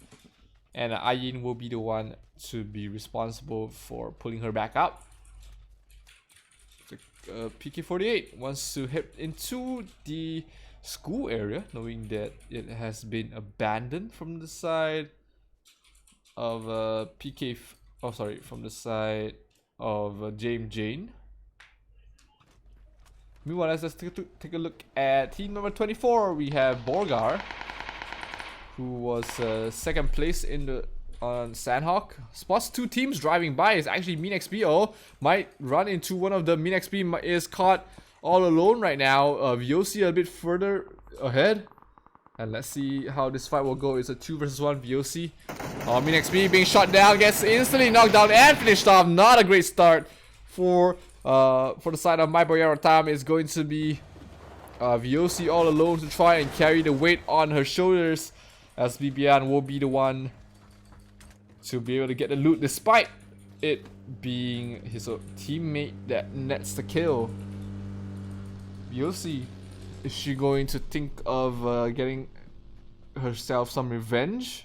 And Ayin will be the one to be responsible for pulling her back up. PK48 wants to head into the school area, knowing that it has been abandoned from the side of from the side of James Jane. Meanwhile, let's just take a look at team number 24. We have Borgar, who was second place in the on Sandhawk. Spots two teams driving by. Is actually Mean XP. Oh, might run into one of the Mean XP. Is caught all alone right now. Vyosi a bit further ahead. And let's see how this fight will go. It's a 2 versus 1 Vyosi. Mean XP being shot down, gets instantly knocked down and finished off. Not a great start for the side of My Boy Time. Is going to be Vyosi all alone to try and carry the weight on her shoulders, as Bibian will be the one to be able to get the loot, despite it being his teammate that nets the kill. Vyosi, is she going to think of getting herself some revenge?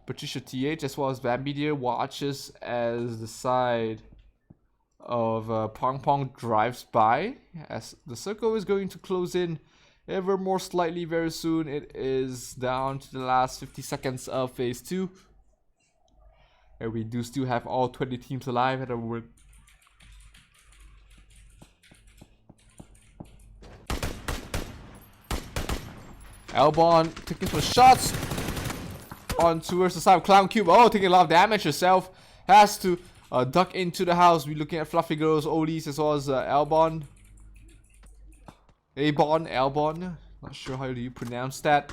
Patricia TH as well as Bambi Deer watches as the side of Pong Pong drives by, as the circle is going to close in ever more slightly very soon. It is down to the last 50 seconds of phase 2. And we do still have all 20 teams alive at our work. Albon taking some shots on towards the side of Clown Cube. Oh, taking a lot of damage herself. Has to duck into the house. We're looking at Fluffy Girls, Oldies, as well as Albon. Albon. Not sure how do you pronounce that.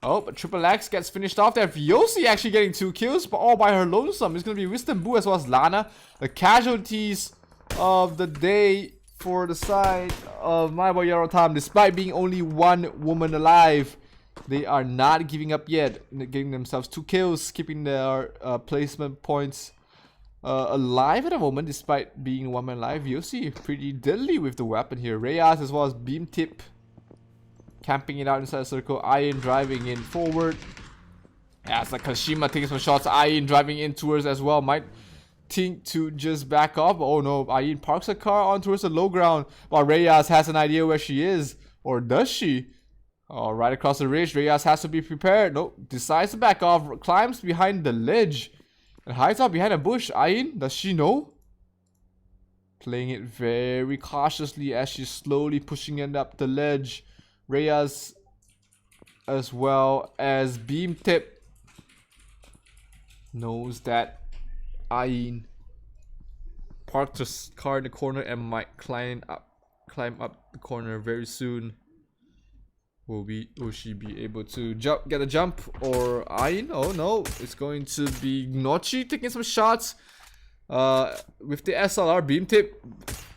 Oh, but Triple X gets finished off there. Vyosi actually getting 2 kills, but all by her lonesome. It's going to be Wisdom Boo as well as Lana. The casualties of the day for the side of My Boy Time. Despite being only 1 woman alive, they are not giving up yet. Getting themselves 2 kills, keeping their placement points alive at the moment, despite being 1 man alive. Vyosi pretty deadly with the weapon here. Reyes as well as Beam Tip camping it out inside the circle. Iron driving in forward. As like Kashima taking some shots. Iron driving in towards as well. Might think to just back off. Oh no, Iron parks a car on towards the low ground. But Reyes has an idea where she is. Or does she? Oh, right across the ridge. Reyes has to be prepared. Nope. Decides to back off. Climbs behind the ledge. And hides out behind a bush. Iron, does she know? Playing it very cautiously as she's slowly pushing it up the ledge. Reyes as well as Beam Tip knows that Ayin parked her car in the corner and might climb up the corner very soon. Will she be able to get a jump, or Ayin? Oh no, it's going to be Nochi taking some shots with the SLR Beam Tip.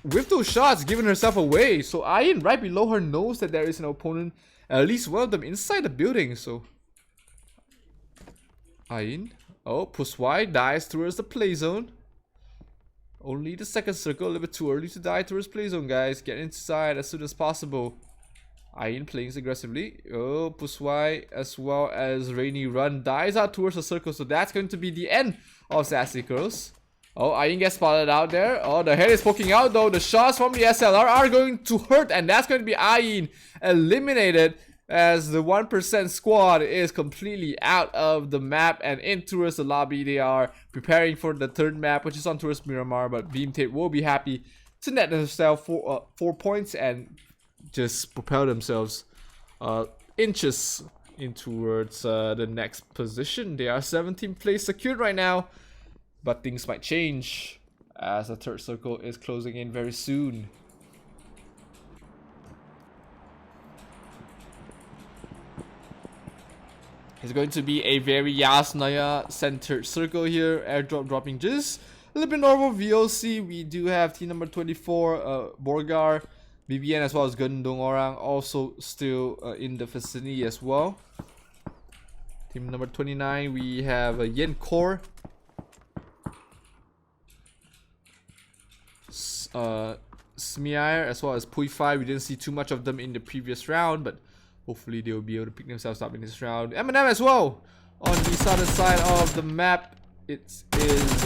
With those shots, giving herself away. So Ayin right below her knows that there is an opponent, at least one of them inside the building. So Ayin, oh, Puswai dies towards the play zone. Only the second circle, a little bit too early to die towards play zone, guys. Get inside as soon as possible. Ayin playing aggressively. Oh, Puswai as well as Rainy Run dies out towards the circle. So that's going to be the end of Sassy Girls. Oh, Ayin gets spotted out there. Oh, the head is poking out though. The shots from the SLR are going to hurt, and that's going to be Ayin eliminated as the 1% squad is completely out of the map and in towards the lobby. They are preparing for the third map, which is on towards Miramar, but Beam Tape will be happy to net themselves 4 points and just propel themselves inches in towards the next position. They are 17th place secured right now, but things might change as the third circle is closing in very soon. It's going to be a very Yasnaya centered circle here. Airdrop dropping just a little bit normal VOC. We do have team number 24, Borgar, BBN, as well as Gundong Orang also still in the vicinity as well. Team number 29, we have Yen Kor, Smier, as well as Pui 5. We didn't see too much of them in the previous round, but hopefully they will be able to pick themselves up in this round. Eminem as well on the southern side of the map. It is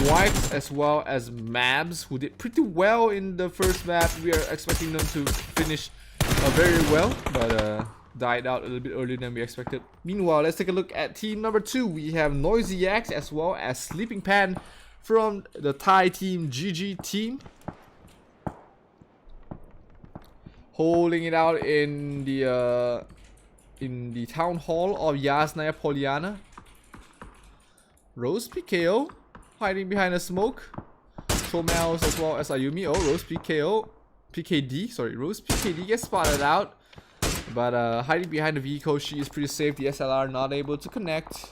White as well as Mabs, who did pretty well in the first map. We are expecting them to finish very well, but died out a little bit earlier than we expected. Meanwhile, let's take a look at team number 2. We have Noisy Axe as well as Sleeping Pan from the Thai team GG team, holding it out in the town hall of Yasnaya Poliana. Rose PKO hiding behind the smoke. Tromels as well as Ayumi. Oh, Rose PKO, PKD. Sorry, Rose PKD gets spotted out, but hiding behind the vehicle, she is pretty safe. The SLR not able to connect.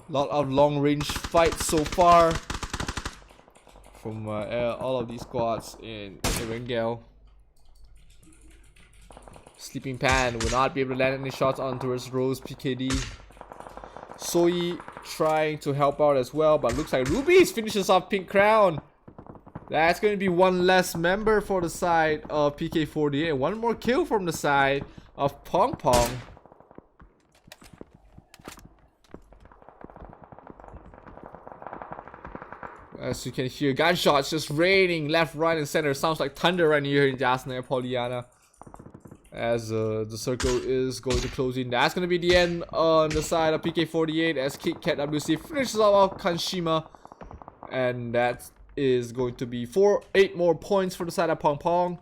Lot of long range fights so far from all of these squads in Erangel. Sleeping Pan will not be able to land any shots on towards Rose PKD. Soyi trying to help out as well, but looks like Rubies finishes off Pink Crown. That's going to be one less member for the side of PK48 and one more kill from the side of Pong Pong. As you can hear, gunshots just raining left, right, and center. Sounds like thunder right here in Yasnaya Poliana. As the circle is going to close in. That's going to be the end on the side of PK48 as Kit Kat WC finishes off Kanshima. And that is going to be 8 more points for the side of Pong Pong.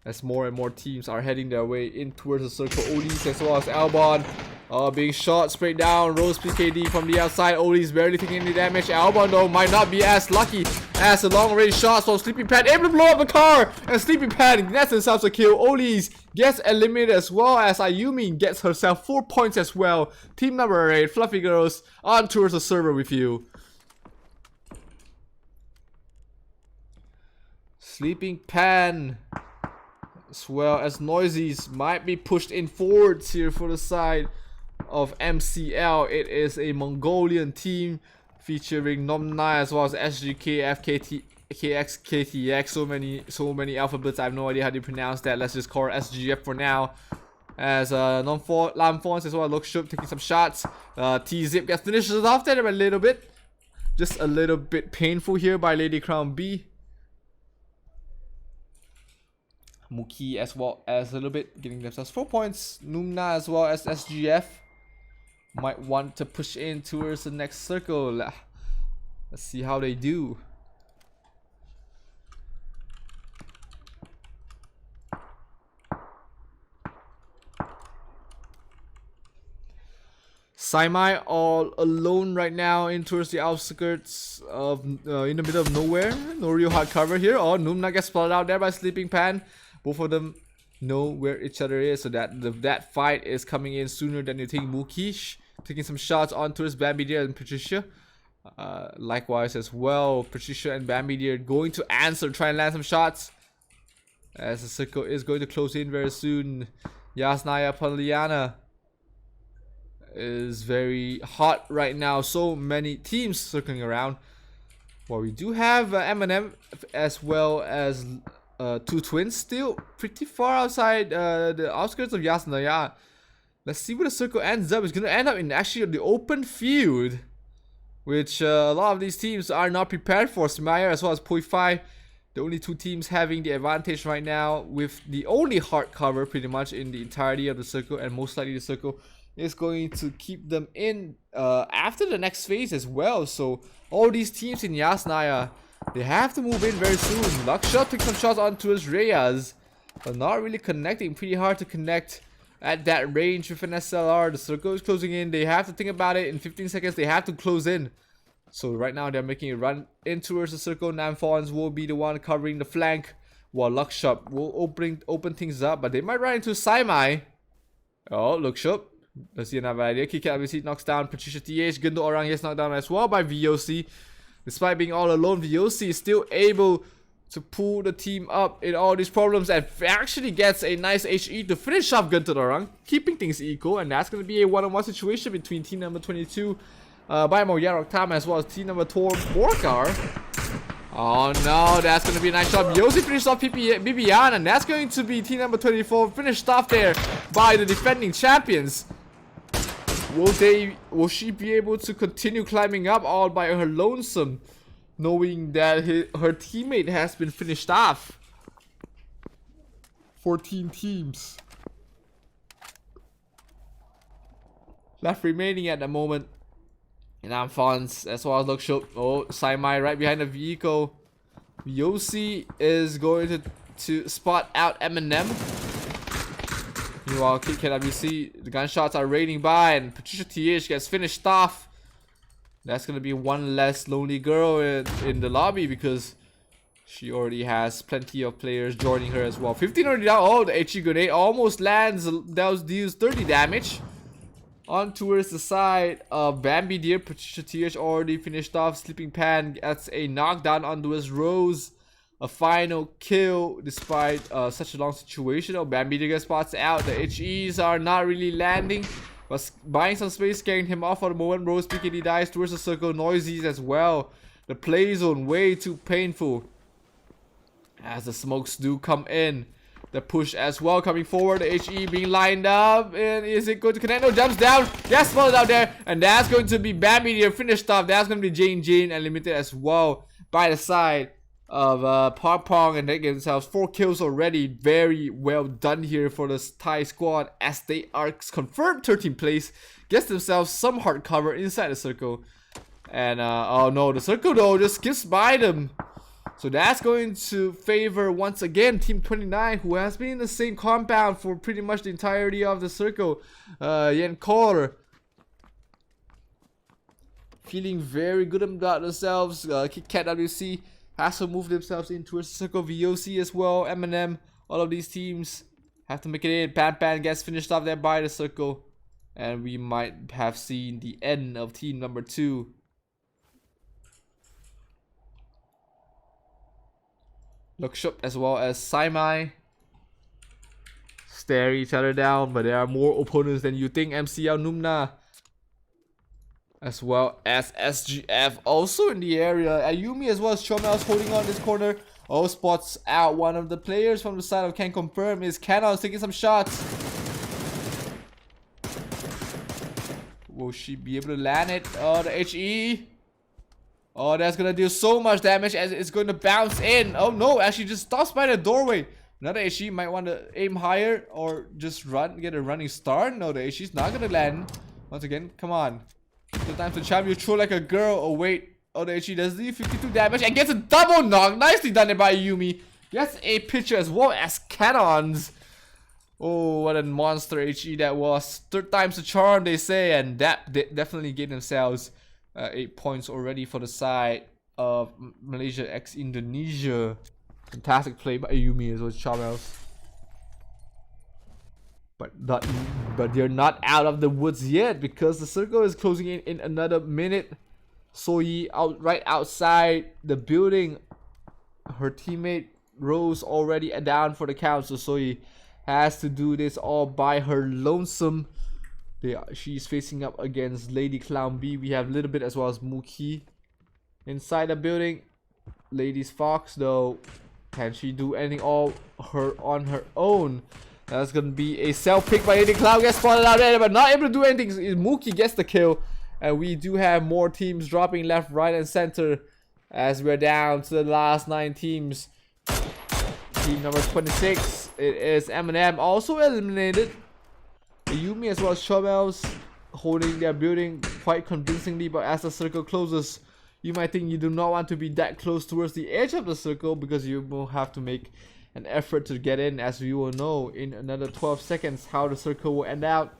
As more and more teams are heading their way in towards the circle. Odis as well as Albon being shot straight down. Rose PKD from the outside. Odis barely taking any damage. Albon though might not be as lucky as the long range shots from Sleeping Pan. Able to blow up the car, and Sleeping Pan gets himself a kill. Odis gets eliminated as well as Ayumi gets herself 4 points as well. Team number 8, Fluffy Girls, on towards the server with you. Sleeping Pan as well as Noises might be pushed in forwards here for the side of MCL. It is a Mongolian team featuring Nomnai as well as SGK, FKT, KX, KTX. So many alphabets. I have no idea how to pronounce that. Let's just call it SGF for now. As Lamfons as well, Lookshuk taking some shots. T-Zip gets finishes off there a little bit. Just a little bit painful here by Lady Crown B. Muki as well as a little bit getting themselves 4 points. Numna as well as SGF might want to push in towards the next circle. Let's see how they do. Saimai all alone right now in towards the outskirts of in the middle of nowhere. No real hard cover here. Oh, Numna gets spotted out there by Sleeping Pan. Both of them know where each other is, so that fight is coming in sooner than you think. Mukish taking some shots on towards Bambi Deer and Patricia. Likewise as well, Patricia and Bambi Deer going to answer, try and land some shots. As the circle is going to close in very soon. Yasnaya Poliana is very hot right now. So many teams circling around. Well, we do have Eminem as well as two twins still pretty far outside the outskirts of Yasnaya. Let's see where the circle ends up. It's going to end up in actually the open field, which a lot of these teams are not prepared for. Smire as well as Pui 5, the only two teams having the advantage right now with the only hard cover pretty much in the entirety of the circle, and most likely the circle is going to keep them in after the next phase as well. So all these teams in Yasnaya, they have to move in very soon. Luckshot took some shots onto his Reyes, but not really connecting. Pretty hard to connect at that range with an SLR. The circle is closing in. They have to think about it. In 15 seconds, they have to close in. So right now, they're making a run in towards the circle. Namfons will be the one covering the flank, while Luckshot will open things up. But they might run into Saimai. Oh, Luckshot. Let's see another idea. Kick obviously knocks down Patricia TH. Gundo Orang gets knocked down as well by VOC. Despite being all alone, VOC is still able to pull the team up in all these problems and actually gets a nice HE to finish off Gundo Orang, keeping things equal. And that's going to be a one-on-one situation between team number 22 by Moyarok Tam as well as team number 4 Borkar. Oh no, that's going to be a nice shot. Yosi finished off Bibian, and that's going to be team number 24 finished off there by the defending champions. Will she be able to continue climbing up all by her lonesome, knowing that her teammate has been finished off? 14 teams left remaining at the moment. And Amphons as well as Luckshot. Oh, Saimai right behind the vehicle. Yosi is going to spot out Eminem. Meanwhile, KWC, the gunshots are raining by, and Patricia TH gets finished off. That's gonna be one less lonely girl in the lobby because she already has plenty of players joining her as well. 15 already down. Oh, the HE grenade almost lands. That deals 30 damage. On towards the side of Bambi Deer. Patricia TH already finished off. Sleeping Pan gets a knockdown onto his Rose. A final kill despite such a long situation. Oh, Bambi Deer spots out. The HEs are not really landing, but buying some space, carrying him off for the moment. Rose PKD dies towards the circle. Noises as well. The play zone way too painful as the smokes do come in. The push as well coming forward. The HE being lined up. And is it going to connect? No, jumps down. Gets spotted out there. And that's going to be Bambi here. Finished off. That's going to be Jane and limited as well by the side of Pong Pong. And they get themselves 4 kills already. Very well done here for the Thai squad as they are confirmed 13th place. Gets themselves some hard cover inside the circle. And oh no, the circle though just skips by them. So that's going to favor once again Team 29, who has been in the same compound for pretty much the entirety of the circle. Yen Kor feeling very good about themselves. KitKat WC has to move themselves into a circle. VOC as well. Eminem. All of these teams have to make it in. Pan Pan gets finished off there by the circle. And we might have seen the end of team number 2. Luckshot as well as Saimai stare each other down, but there are more opponents than you think. MCL Numna as well as SGF also in the area. Ayumi as well as Chomels holding on this corner. Oh, spots out one of the players from the side of Can Confirm is Canon taking some shots. Will she be able to land it? Oh, the HE. Oh, that's gonna do so much damage as it's going to bounce in. Oh no, actually just stops by the doorway. Another HE might want to aim higher or just get a running start. No, the HE's not gonna land. Once again, come on. Sometimes the champ, you throw like a girl. Oh wait. Oh, the HE does do 52 damage and gets a double knock. Nicely done there by Yumi. Gets a picture as well as cannons. Oh, what a monster HE that was. 3rd time's the charm, they say, and that definitely gave themselves 8 points already for the side of Malaysia x Indonesia. Fantastic play by Ayumi as well as Chavez. But they're not out of the woods yet because the circle is closing in another minute. Soyi right outside the building. Her teammate Rose already down for the count, so Soyi has to do this all by her lonesome. She's facing up against Lady Clown B. We have a little bit as well as Mookie inside the building. Lady's Fox though, can she do anything on her own? That's gonna be a self pick by Lady Clown. Gets spotted out there, but not able to do anything. Mookie gets the kill, and we do have more teams dropping left, right, and center as we're down to the last 9 teams. Team number 26, it is Eminem also eliminated. Ayumi as well as Chomels holding their building quite convincingly, but as the circle closes, you might think you do not want to be that close towards the edge of the circle because you will have to make an effort to get in, as we will know in another 12 seconds how the circle will end out.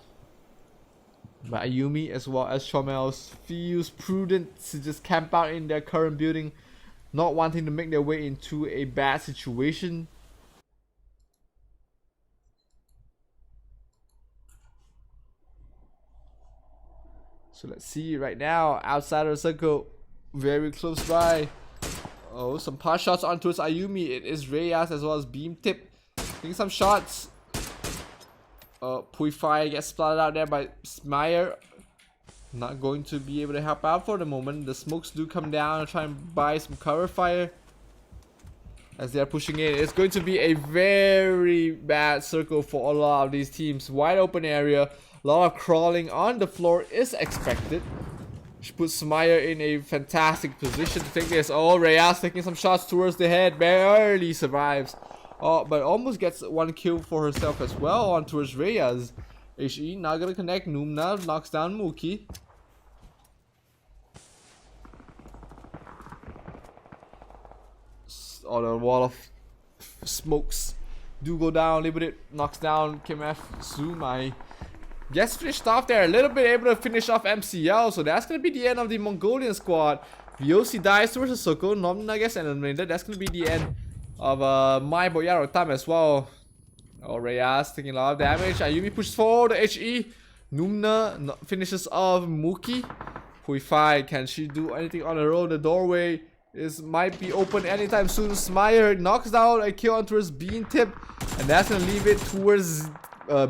But Ayumi as well as Chomels feels prudent to just camp out in their current building, not wanting to make their way into a bad situation. So let's see right now, outside of the circle, very close by. Oh, some pot shots on towards Ayumi. It is Reyes as well as Beam Tip. Taking some shots. Puify gets splattered out there by Smire. Not going to be able to help out for the moment. The smokes do come down and try and buy some cover fire as they are pushing in. It's going to be a very bad circle for a lot of these teams. Wide open area. A lot of crawling on the floor is expected, which puts Smire in a fantastic position to take this. Oh, Reyes taking some shots towards the head. Barely survives. Oh, but almost gets one kill for herself as well on towards Reyes. HE not gonna connect. Numna knocks down Mookie. Oh, the wall of smokes do go down. Limited knocks down KMF Sumai. Gets finished off there. A little bit able to finish off MCL. So that's gonna be the end of the Mongolian squad. VOC dies towards the circle. Nomna gets eliminated. That's gonna be the end of my Boyaro time as well. Oh, Reyes taking a lot of damage. Ayumi pushes forward. HE. Numna finishes off Mookie. Puify, can she do anything on her own? The doorway might be open anytime soon. Smire knocks down a kill onto his Beam Tip, and that's gonna leave it towards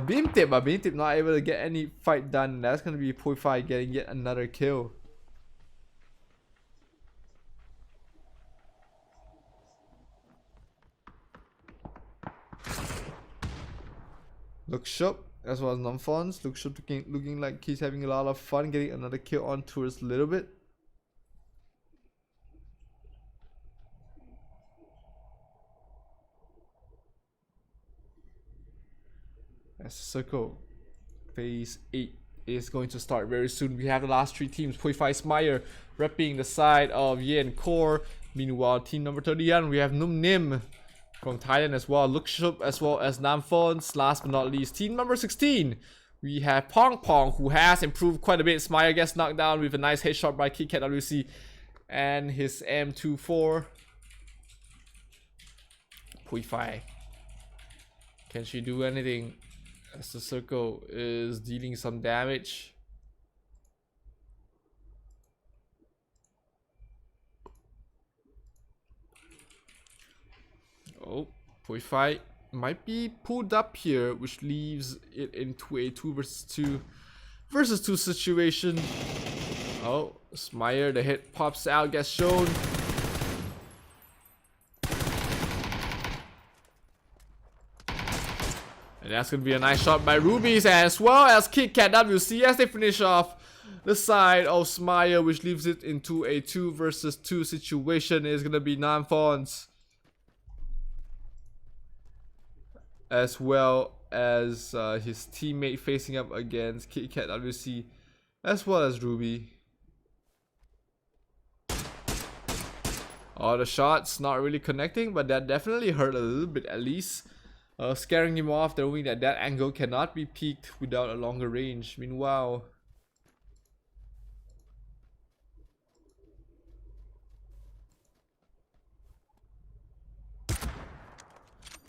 Beam Tip, but Beam Tip not able to get any fight done. That's gonna be Puify getting yet another kill. Lookshop as well as Nomfons. Lookshop looking like he's having a lot of fun getting another kill on towards a little bit. As Circle phase 8 is going to start very soon. We have the last three teams. Puify Smire repping the side of Yen Core. Meanwhile, team number 31, we have Num Nim from Thailand as well. Lookshop as well as Namfons. Last but not least, team number 16, we have Pong Pong, who has improved quite a bit. Smire gets knocked down with a nice headshot by KitKat WC and his M24. Puify, can she do anything as the circle is dealing some damage? Oh, Puify might be pulled up here, which leaves it into a 2 versus 2 situation. Oh, Smire, the hit pops out, gets shown. And that's going to be a nice shot by Rubies, as well as KitKat WC as they finish off the side of Smire, which leaves it into a 2 versus 2 situation. It's going to be Namfons as well as his teammate facing up against KitKat WC as well as Ruby. Oh, the shots not really connecting, but that definitely hurt a little bit at least. Scaring him off, knowing that that angle cannot be peaked without a longer range. Meanwhile,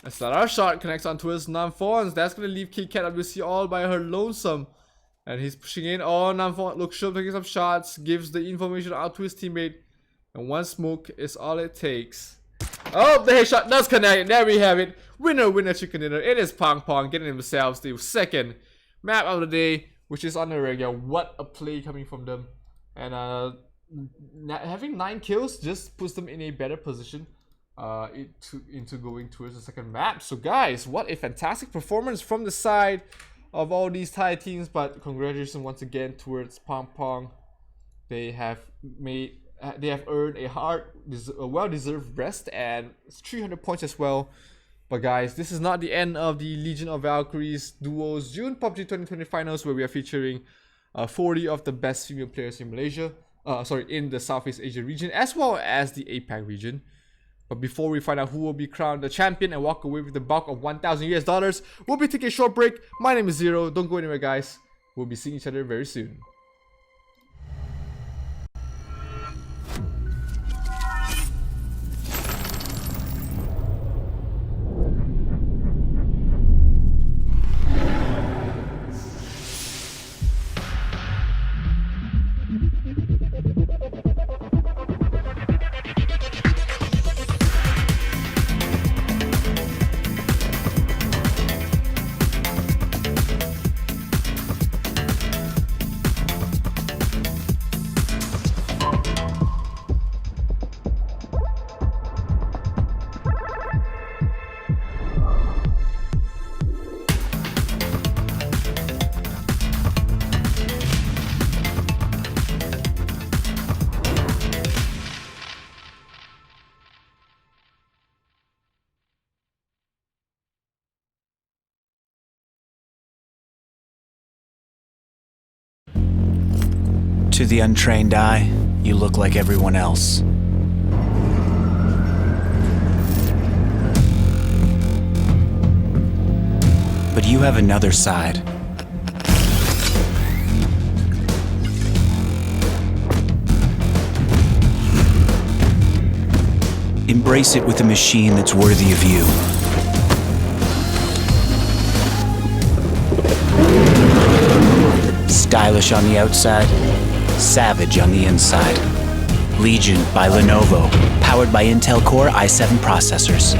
a Slara shot connects onto his Namfons. That's gonna leave KitKat WC all by her lonesome. And he's pushing in. Oh, Namfons looks sure taking some shots, gives the information out to his teammate. And one smoke is all it takes. Oh, the headshot does connect. There we have it. Winner, winner, chicken dinner. It is Pong Pong getting themselves the second map of the day, which is on the regular. What a play coming from them. And having 9 kills just puts them in a better position into going towards the second map. So guys, what a fantastic performance from the side of all these Thai teams. But congratulations once again towards Pong Pong. They have earned a well-deserved rest and 300 points as well. But guys, this is not the end of the Legion of Valkyries Duos June PUBG 2020 finals, where we are featuring 40 of the best female players in Malaysia, in the Southeast Asia region, as well as the APAC region. But before we find out who will be crowned the champion and walk away with the bulk of $1,000 US, we'll be taking a short break. My name is Zero. Don't go anywhere, guys. We'll be seeing each other very soon. To the untrained eye, you look like everyone else. But you have another side. Embrace it with a machine that's worthy of you. Stylish on the outside, savage on the inside. Legion by Lenovo, powered by Intel Core i7 processors.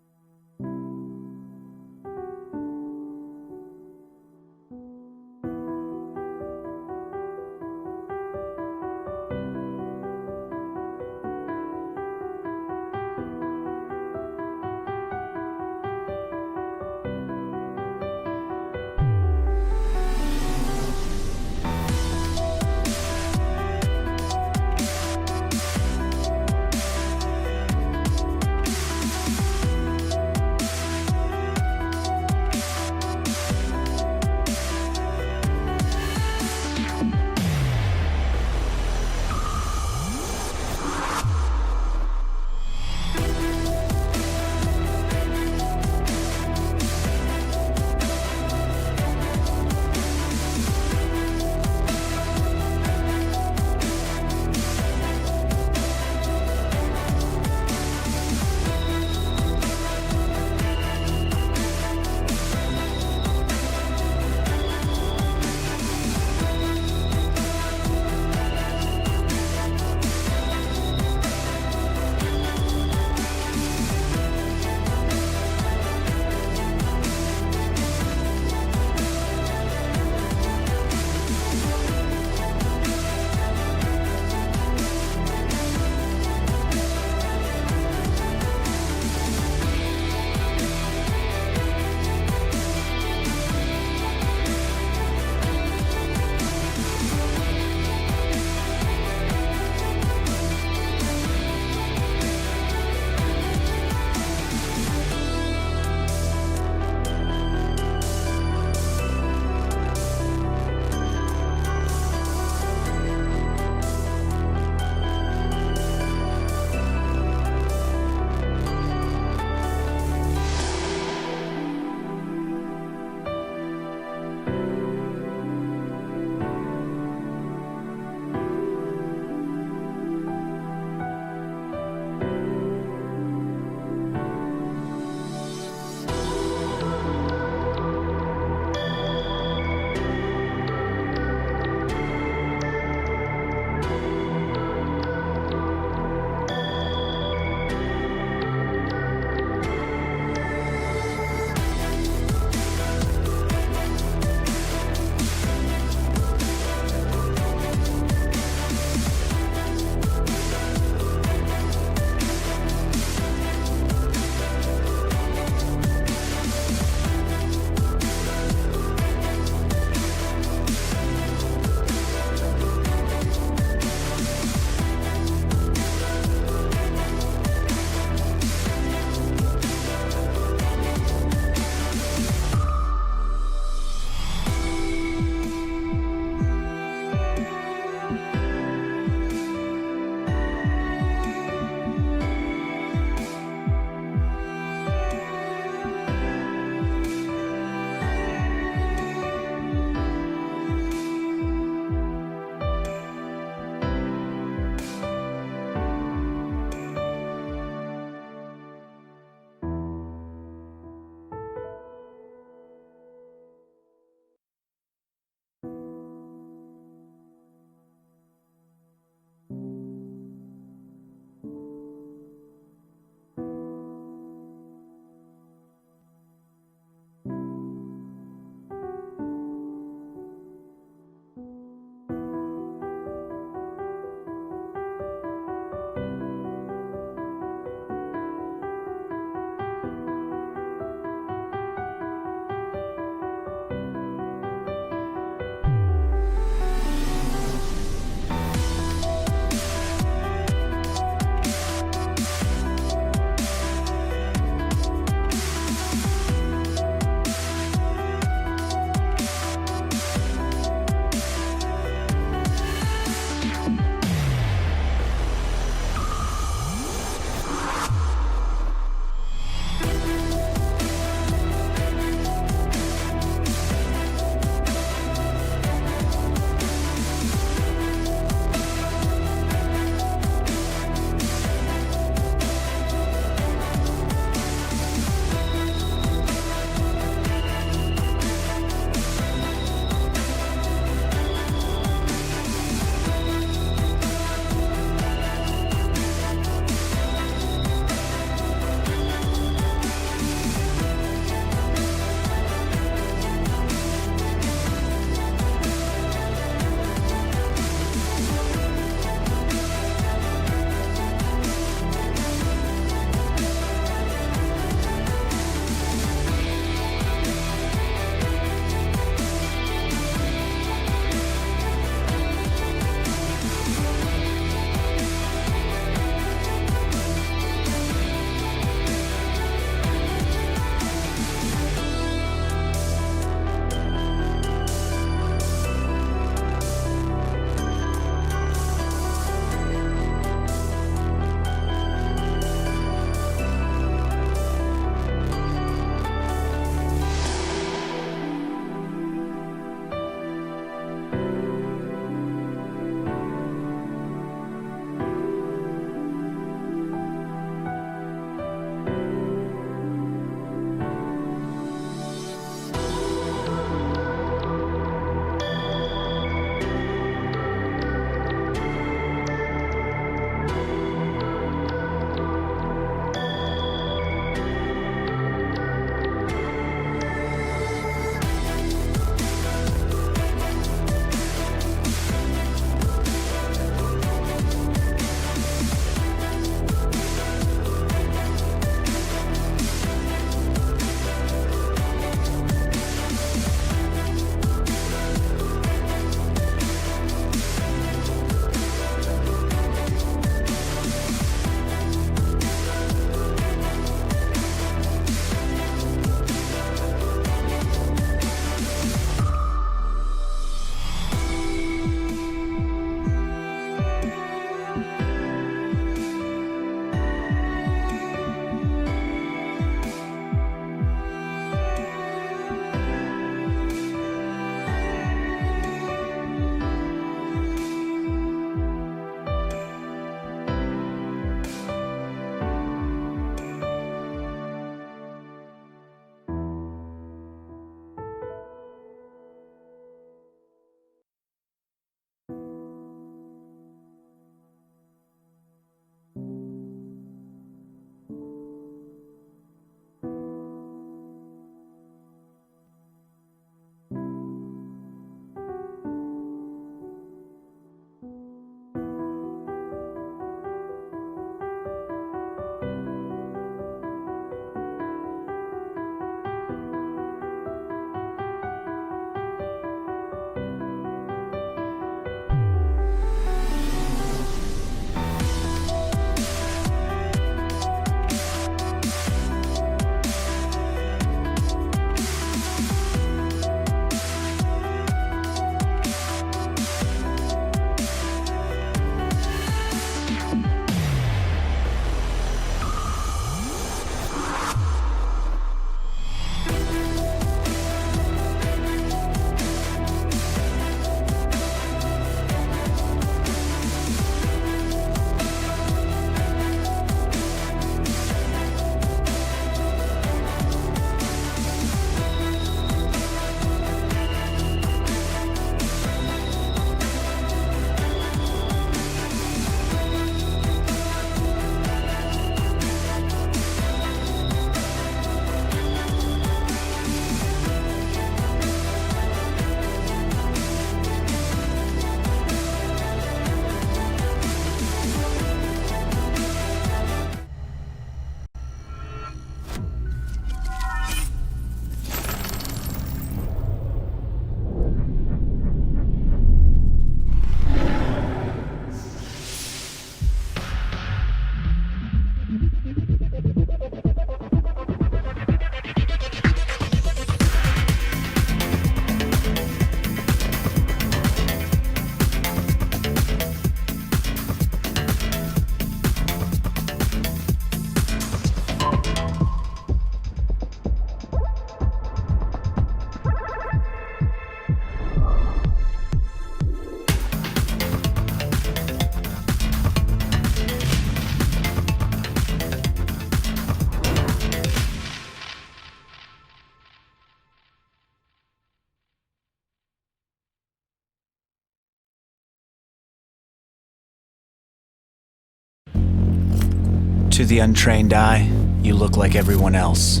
To the untrained eye, you look like everyone else.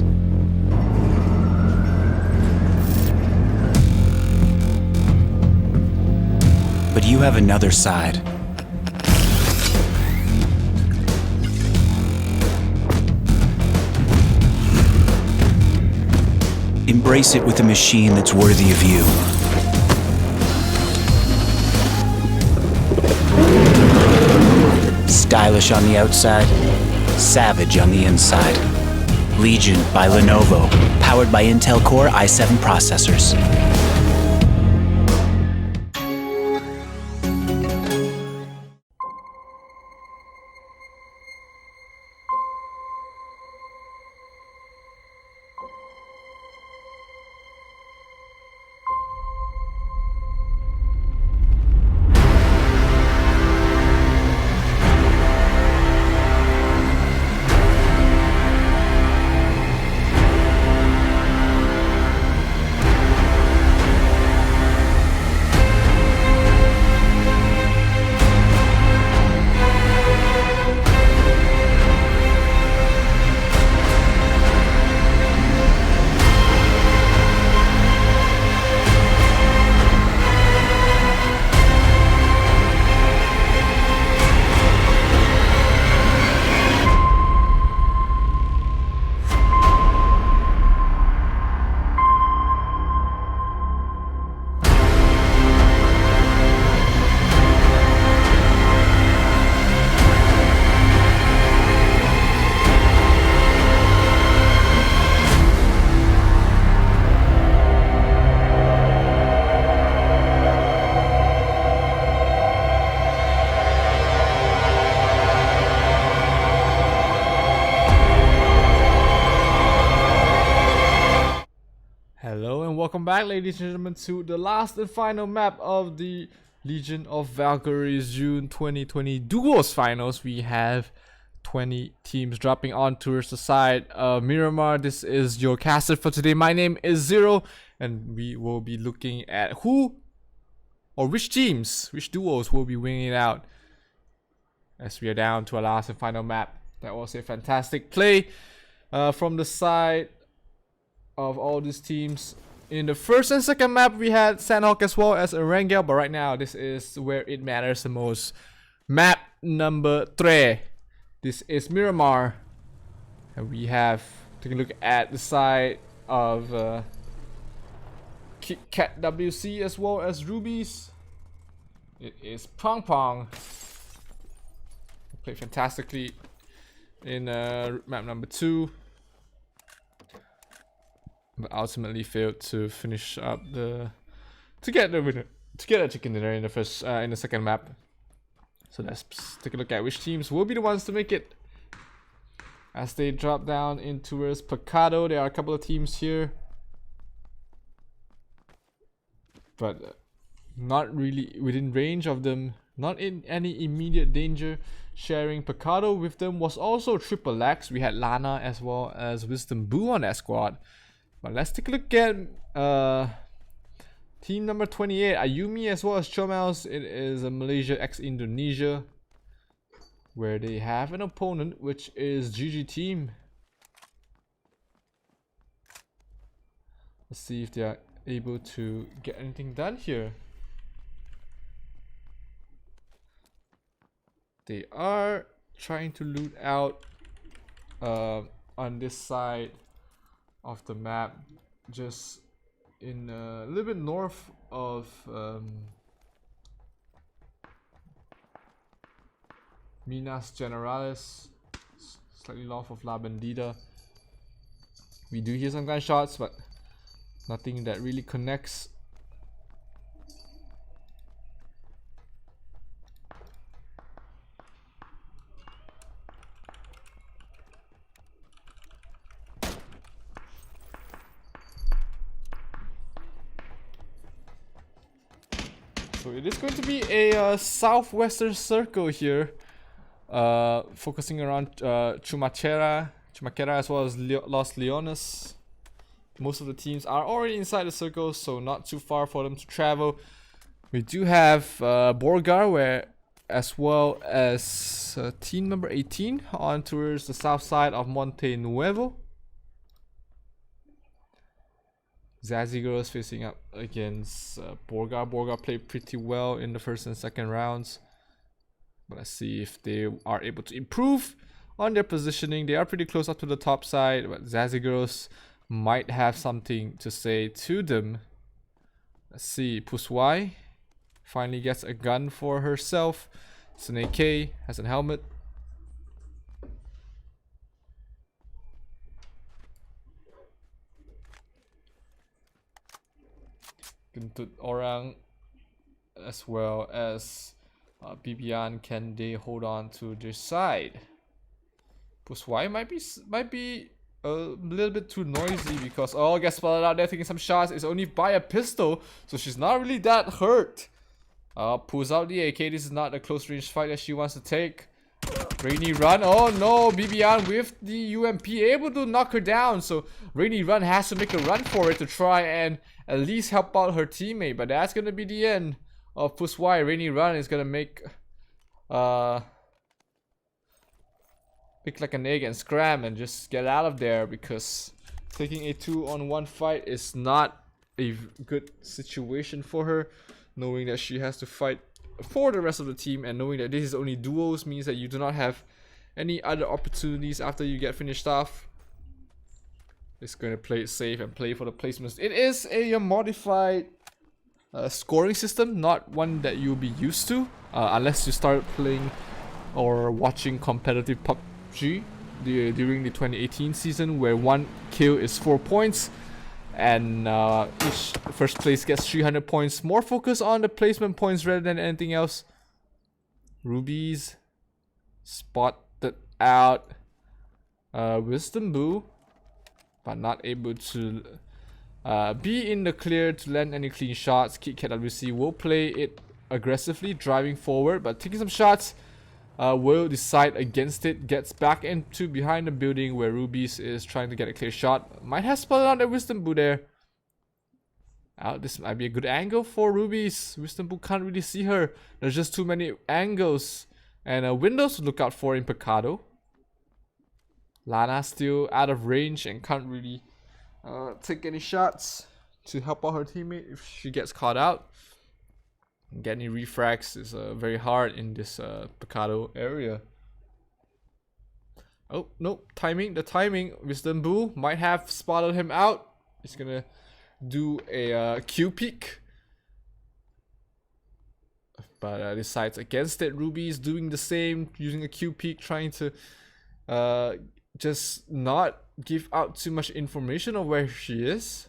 But you have another side. Embrace it with a machine that's worthy of you. Stylish on the outside, savage on the inside. Legion by Lenovo, powered by Intel Core i7 processors. Hello and welcome back, ladies and gentlemen, to the last and final map of the Legion of Valkyries June 2020 Duos Finals. We have 20 teams dropping on towards the side of Miramar. This is your caster for today. My name is Zero, and we will be looking at who or which teams, which duos will be winning it out as we are down to our last and final map. That was a fantastic play from the side of all these teams. In the first and second map, we had Sandhawk as well as Erangel, but right now this is where it matters the most. Map number 3. This is Miramar, and we have taken a look at the side of Kit Kat WC as well as Rubies. It is Pong Pong. Played fantastically in map number 2. But ultimately failed to finish up to get the winner, to get a chicken dinner in the second map. So let's take a look at which teams will be the ones to make it as they drop down in towards Pecado. There are a couple of teams here, but not really within range of them, not in any immediate danger. Sharing Pecado with them was also Triple X. We had Lana as well as Wisdom Boo on that squad. But let's take a look at team number 28, Ayumi as well as Chomels. It is a Malaysia x Indonesia, where they have an opponent which is GG Team. Let's see if they are able to get anything done here. They are trying to loot out on this side of the map, just in a little bit north of Minas Generalis, slightly north of La Bandida. We do hear some gunshots, but nothing that really connects. So it is going to be a southwestern circle here, focusing around Chumacera as well as Los Leones. Most of the teams are already inside the circle, so not too far for them to travel. We do have Borgar, where as well as team number 18 on towards the south side of Monte Nuevo. Zazzy Girls facing up against Borga. Borga played pretty well in the first and second rounds. But let's see if they are able to improve on their positioning. They are pretty close up to the top side, but Zazzy Girls might have something to say to them. Let's see, Puswai finally gets a gun for herself. It's an AK, has a helmet. Kentut Orang as well as Bibian, can they hold on to their side? Puswai might be a little bit too noisy because gets spotted out there taking some shots. It's only by a pistol, so she's not really that hurt. Pulls out the AK. This is not a close range fight that she wants to take. Rainy Run. Oh no, Bibian with the UMP able to knock her down. So Rainy Run has to make a run for it to try and at least help out her teammate. But that's gonna be the end of Puswai. Rainy Run is gonna make pick like an egg and scram and just get out of there, because taking a 2-on-1 fight is not a good situation for her, knowing that she has to fight for the rest of the team, and knowing that this is only duos means that you do not have any other opportunities after you get finished off. It's going to play it safe and play for the placements. It is a modified scoring system, not one that you'll be used to unless you start playing or watching competitive PUBG during the 2018 season, where 1 kill is 4 points and each first place gets 300 points. More focus on the placement points rather than anything else. Rubies spotted out Wisdom Boo, but not able to be in the clear to land any clean shots. KitKat WC will play it aggressively, driving forward, but taking some shots. Will decide against it, gets back into behind the building where Rubies is trying to get a clear shot. Might have spotted out the Wisdom Boo there. This might be a good angle for Rubies. Wisdom Boo can't really see her. There's just too many angles and windows to look out for in Picado. Lana still out of range and can't really take any shots to help out her teammate if she gets caught out. Getting refrags is very hard in this Picado area. Oh no, the timing. Wisdom Boo might have spotted him out. He's gonna do a Q peek, but decides against it. Ruby is doing the same, using a Q peek, trying to just not give out too much information of where she is.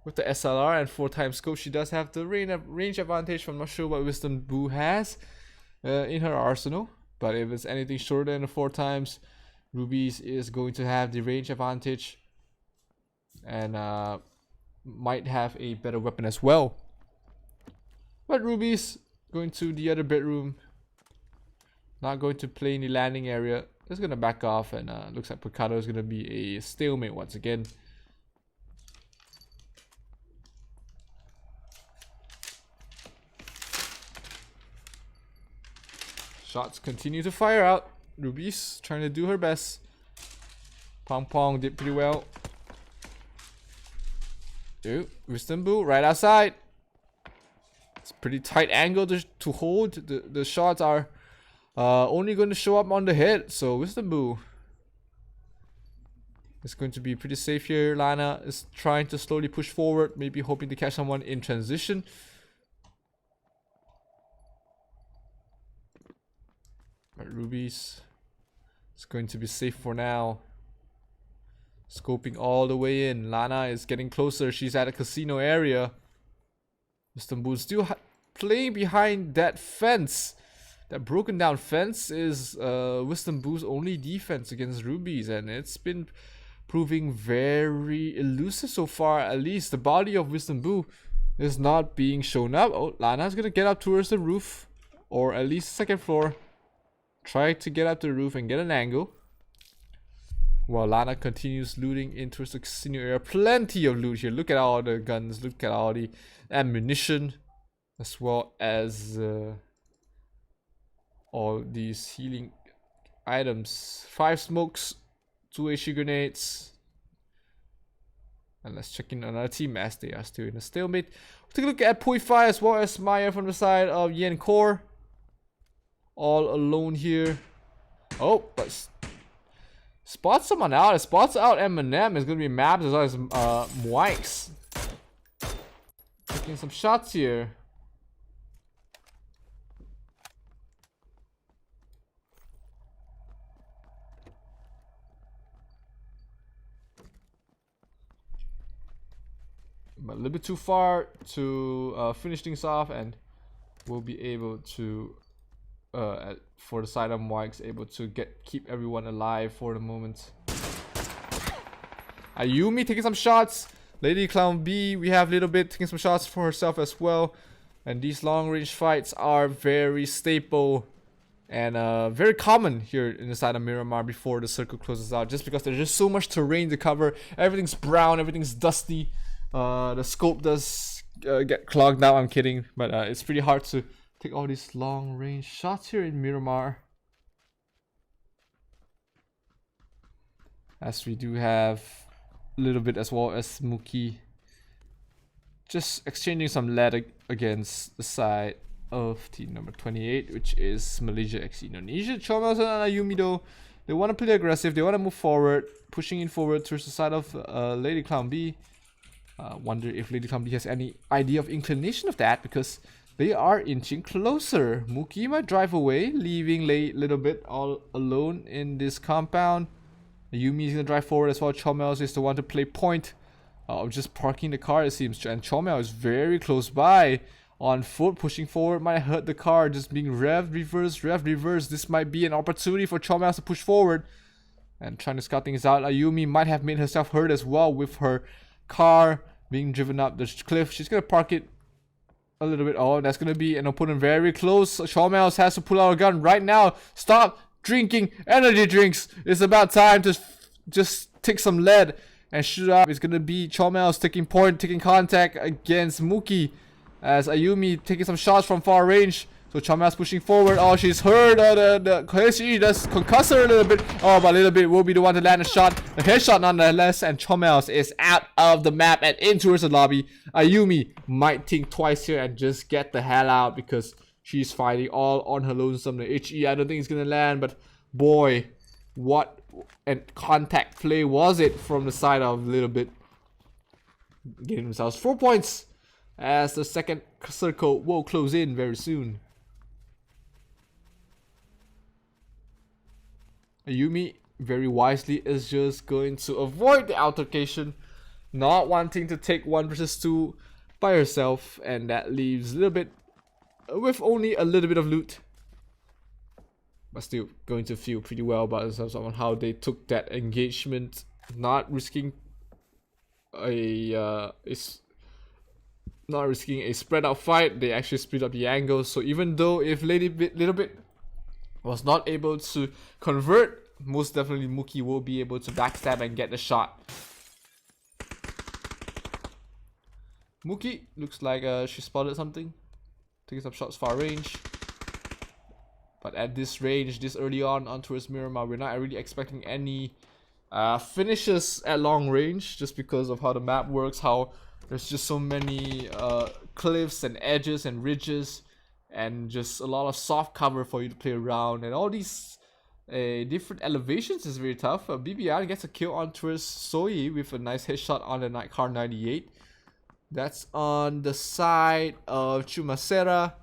With the SLR and 4x scope, she does have the range advantage. I'm not sure what Wisdom Boo has in her arsenal, but if it's anything shorter than the 4x, Rubies is going to have the range advantage and might have a better weapon as well. But Rubies going to the other bedroom, not going to play in the landing area. Just gonna back off, and looks like Picado is gonna be a stalemate once again. Shots continue to fire out. Rubies trying to do her best. Pong Pong did pretty well. Ooh, Wisdom Boo right outside. It's a pretty tight angle to hold. The shots are only going to show up on the head. So Wisdom Boo is going to be pretty safe here. Lana is trying to slowly push forward, maybe hoping to catch someone in transition. But Rubies is going to be safe for now. Scoping all the way in. Lana is getting closer. She's at a casino area. Wisdom Boo still playing behind that fence. That broken down fence is Wisdom Boo's only defense against Rubies, and it's been proving very elusive so far. At least the body of Wisdom Boo is not being shown up. Oh, Lana's gonna get up towards the roof, or at least second floor. Try to get up the roof and get an angle, while Lana continues looting into the casino area. Plenty of loot here. Look at all the guns. Look at all the ammunition, as well as all these healing items. 5 smokes, 2 HE grenades. And let's check in another team as they are still in a stalemate. We'll take a look at Pui as well as Maya from the side of Yen Core. All alone here. Oh, but spots someone out. Spots out Eminem. It's gonna be Maps as well as Mwikes. Taking some shots here. But a little bit too far to finish things off, and we'll be able to for the side of Mwikes, able to keep everyone alive for the moment. Ayumi taking some shots. Lady Clown B, we have a little bit taking some shots for herself as well. And these long range fights are very staple and very common here in the side of Miramar before the circle closes out, just because there's just so much terrain to cover. Everything's brown, everything's dusty. The scope does get clogged now. I'm kidding, but it's pretty hard to take all these long range shots here in Miramar. As we do have a little bit as well as Muki just exchanging some lead against the side of team number 28, which is Malaysia x Indonesia. Chomels and Ayumi though, they want to play aggressive, they want to move forward, pushing in forward towards the side of Lady Clown B. Wonder if Lady Clown B has any idea of inclination of that, because they are inching closer. Muki might drive away, leaving little bit all alone in this compound. Ayumi is gonna drive forward as well. Chomels is the one to play point of just parking the car, it seems. And Chomel is very close by on foot, pushing forward. Might hurt the car, just being rev, reverse. This might be an opportunity for Chomel to push forward and trying to scout things out. Ayumi might have made herself hurt as well with her car being driven up the cliff. She's gonna park it a little bit. Oh, that's gonna be an opponent very close. Chomel has to pull out a gun right now. Stop drinking energy drinks. It's about time to just take some lead and shoot up. It's gonna be Chomel's taking point, taking contact against Muki, as Ayumi taking some shots from far range. So Chomel's pushing forward. Oh, she's heard the HE does concuss her a little bit. Oh, but a little bit will be the one to land a shot. A headshot nonetheless, and Chomel's is out of the map and in towards the lobby. Ayumi might think twice here and just get the hell out, because she's fighting all on her lonesome. The HE, I don't think it's gonna land, but boy, what a contact play was it from the side of a little bit. Getting themselves 4 points as the second circle will close in very soon. Ayumi very wisely is just going to avoid the altercation, not wanting to take 1 versus 2 by herself, and that leaves a little bit with only a little bit of loot, but still going to feel pretty well about themselves on how they took that engagement, not risking a spread out fight. They actually split up the angles. So even though if little bit was not able to convert, most definitely Muki will be able to backstab and get the shot. Muki looks like she spotted something, taking some shots far range. But at this range, this early on towards Miramar, we're not really expecting any finishes at long range, just because of how the map works, how there's just so many cliffs and edges and ridges, and just a lot of soft cover for you to play around, and all these different elevations is very tough. BBR gets a kill on towards Soyi with a nice headshot on the Night Car 98. That's on the side of Chumacera,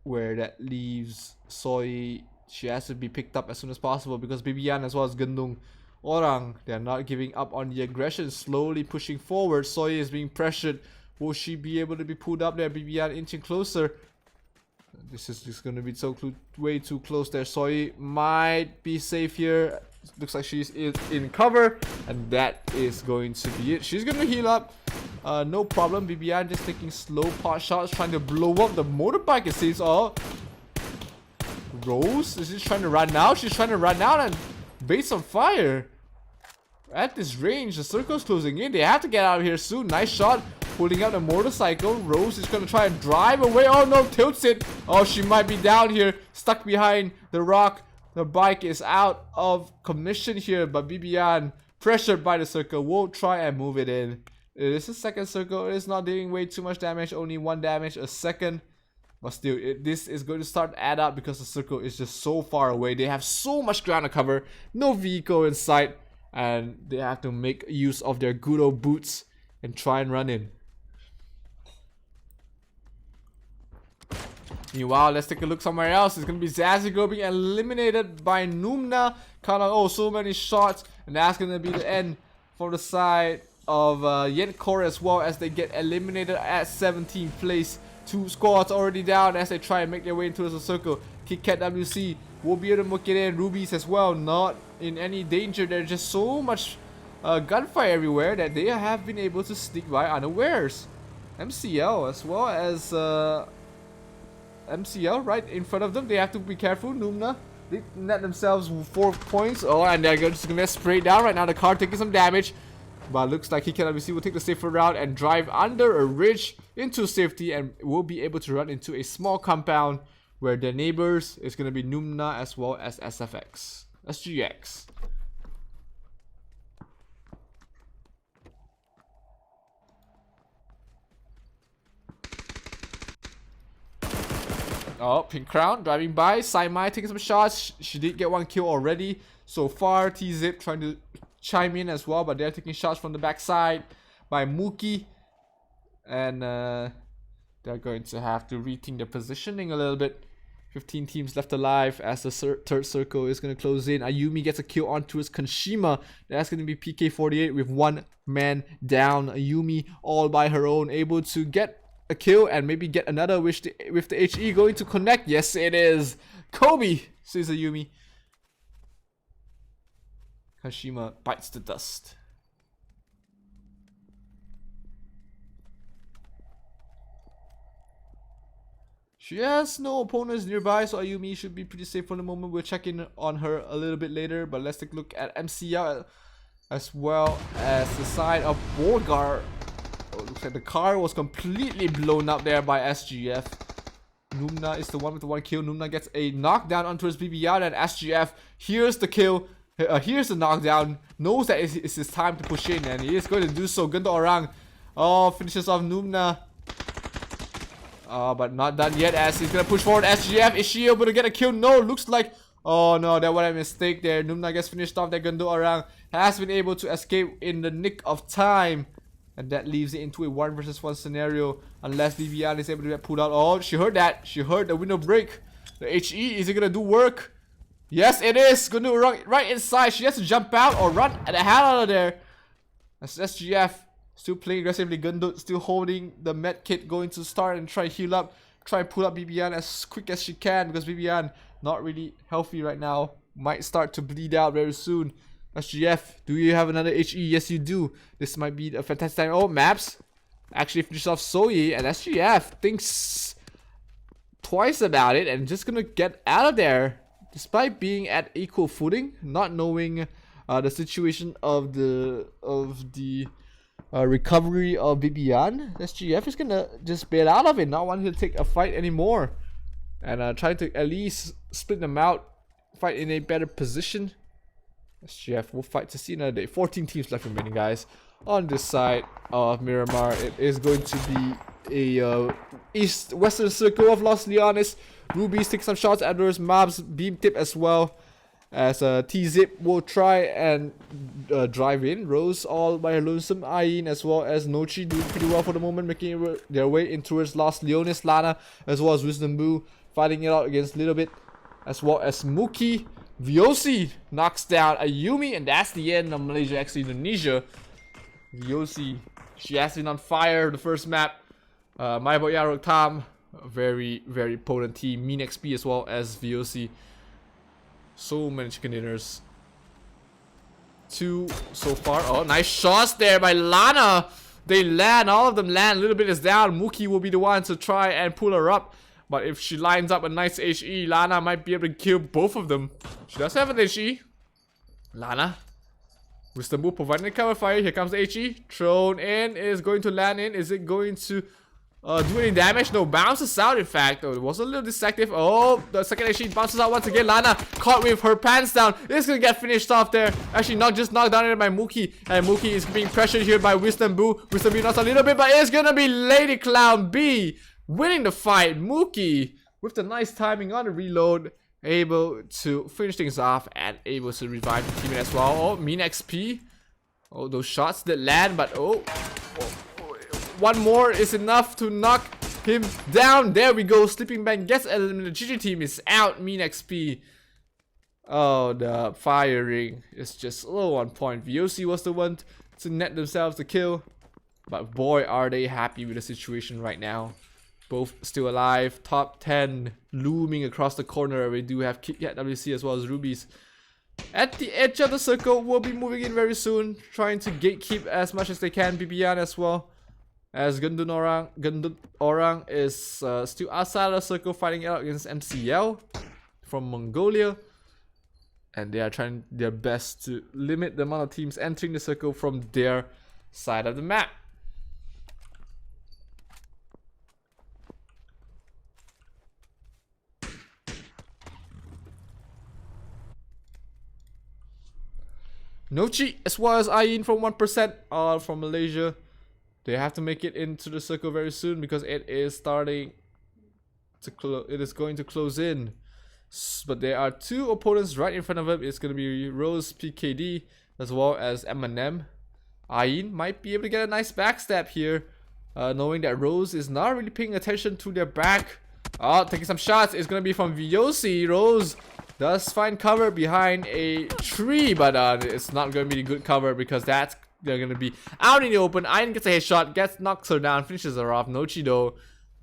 where that leaves Soy. She has to be picked up as soon as possible, because Bibian as well as Gendung Orang, they're not giving up on the aggression, slowly pushing forward. Soy is being pressured. Will she be able to be pulled up there? Bibian inching closer. This is just going to be way too close there. Soy might be safe here. Looks like she's in cover, and that is going to be it. She's going to heal up. No problem. Bibian just taking slow pot shots, trying to blow up the motorbike, it seems. Oh, Rose is just trying to run out. She's trying to run out and base on fire. at this range. The circle's closing in. They have to get out of here soon. Nice shot. Pulling out the motorcycle. Rose is going to try and drive away. Oh no, tilts it. Oh, she might be down here. Stuck behind the rock. The bike is out of commission here. But Bibian, pressured by the circle, will try and move it in. It is a second circle. It is not dealing way too much damage. Only 1 damage a second. But still, this is going to start to add up because the circle is just so far away. They have so much ground to cover. No vehicle in sight. And they have to make use of their good old boots and try and run in. Meanwhile, let's take a look somewhere else. It's going to be Zazigo being eliminated by Numna. Kind of, oh, so many shots. And that's going to be the end for the side of Yenkor as well, as they get eliminated at 17th place. 2 squads already down as they try and make their way into the circle. Kit Kat WC will be able to make it in. Rubies as well, not in any danger. There's just so much gunfire everywhere that they have been able to sneak by unawares. MCL as well as MCL right in front of them. They have to be careful. Numna, they net themselves 4 points. Oh, and they're just gonna spray down right now. The car taking some damage. But looks like KKWC will take the safer route and drive under a ridge into safety, and will be able to run into a small compound where their neighbors is going to be Numna as well as SGX. Oh, Pink Crown driving by. Saimai taking some shots. She did get 1 kill already so far. T-Zip trying to chime in as well, but they're taking shots from the backside by Mookie, and they're going to have to rethink their positioning a little bit. 15 teams left alive as the third circle is going to close in. Ayumi gets a kill onto his Kanshima. That's going to be PK48 with 1 man down. Ayumi all by her own, able to get a kill and maybe get another with the HE going to connect. Yes, it is. Kobe, says Ayumi. Kashima bites the dust. She has no opponents nearby, so Ayumi should be pretty safe for the moment. We'll check in on her a little bit later, but let's take a look at MCL as well as the side of Borgar. Oh, looks like the car was completely blown up there by SGF. Numna is the one with the 1 kill. Numna gets a knockdown onto his BBR, and SGF hears the kill. Here's the knockdown, knows that it's his time to push in, and he is going to do so. Gundo Orang, oh, finishes off Numna. But not done yet as he's going to push forward. SGF, is she able to get a kill? No, looks like, oh no, that was a mistake there. Numna gets finished off. That Gundo Orang has been able to escape in the nick of time. And that leaves it into a 1 versus 1 scenario, unless Vivian is able to get pulled out. Oh, she heard that. She heard the window break. The HE, is it going to do work? Yes, it is. Going to run right inside. She has to jump out or run the hell out of there. That's SGF. Still playing aggressively. Gundo still holding the med kit. Going to start and try heal up. Try and pull up Bibian as quick as she can. Because Bibian not really healthy right now. Might start to bleed out very soon. SGF, do you have another HE? Yes, you do. This might be a fantastic time. Oh, Maps actually finished off Soyi. And SGF thinks twice about it. And just going to get out of there. Despite being at equal footing, not knowing the situation of the recovery of Bibian, SGF is gonna just bail out of it, not wanting to take a fight anymore, and trying to at least split them out, fight in a better position. SGF will fight to see another day. 14 teams left remaining, guys. On this side of Miramar, it is going to be a western circle of Los Leones. Rubies take some shots at those mobs. Beam tip as well, as T-Zip will try and drive in. Rose all by her lonesome. Ayin as well as Nochi doing pretty well for the moment, making their way in towards Los Leones. Lana as well as Wisdom Boo fighting it out against Little Bit, as well as Mookie. Vyosi knocks down Ayumi, and that's the end of Malaysia x Indonesia. Vyosi, she has been on fire the first map. My boy Yarok Tam, a very, very potent team. Mean XP as well as VOC. So many chicken dinners. 2 so far. Oh, nice shots there by Lana. They land, all of them land. A little bit is down. Mookie will be the one to try and pull her up. But if she lines up a nice HE, Lana might be able to kill both of them. She does have an HE. Lana Wisdom Boot providing the cover fire. Here comes the HE. Thrown in. Is going to land in. Is it going to do any damage? No, bounces out in fact. Oh, it was a little deceptive. Oh, the second HE bounces out once again. Lana caught with her pants down. It's gonna get finished off there. Actually, not just knocked down by Mookie. And Mookie is being pressured here by Wisdom Boo. Wisdom Boo knocks a little bit, but it's gonna be Lady Clown B winning the fight. Mookie with the nice timing on the reload, able to finish things off and able to revive the teammate as well. Oh, mean XP. Oh, those shots did land, but one more is enough to knock him down. There we go. Sleeping Bang gets eliminated. The GG team is out. Mean XP. Oh, the firing is just low on point. VOC was the one to net themselves the kill, but boy, are they happy with the situation right now. Both still alive. Top 10 looming across the corner. We do have KitKat WC as well as Rubies. At the edge of the circle, we'll be moving in very soon. Trying to gatekeep as much as they can. Bibian as well. As Gundun Orang is still outside of the circle fighting out against MCL from Mongolia. And they are trying their best to limit the amount of teams entering the circle from their side of the map. Nochi as well as Ayin from 1% are from Malaysia. They have to make it into the circle very soon because it is starting to it is going to close in. But there are two opponents right in front of him. It's going to be Rose PKD as well as Eminem. Ayin might be able to get a nice backstab here, knowing that Rose is not really paying attention to their back. Oh, taking some shots. It's going to be from VOC. Rose does find cover behind a tree, but it's not going to be good cover because they're going to be out in the open. Ayin gets a headshot, knocks her down, finishes her off. Nochi though,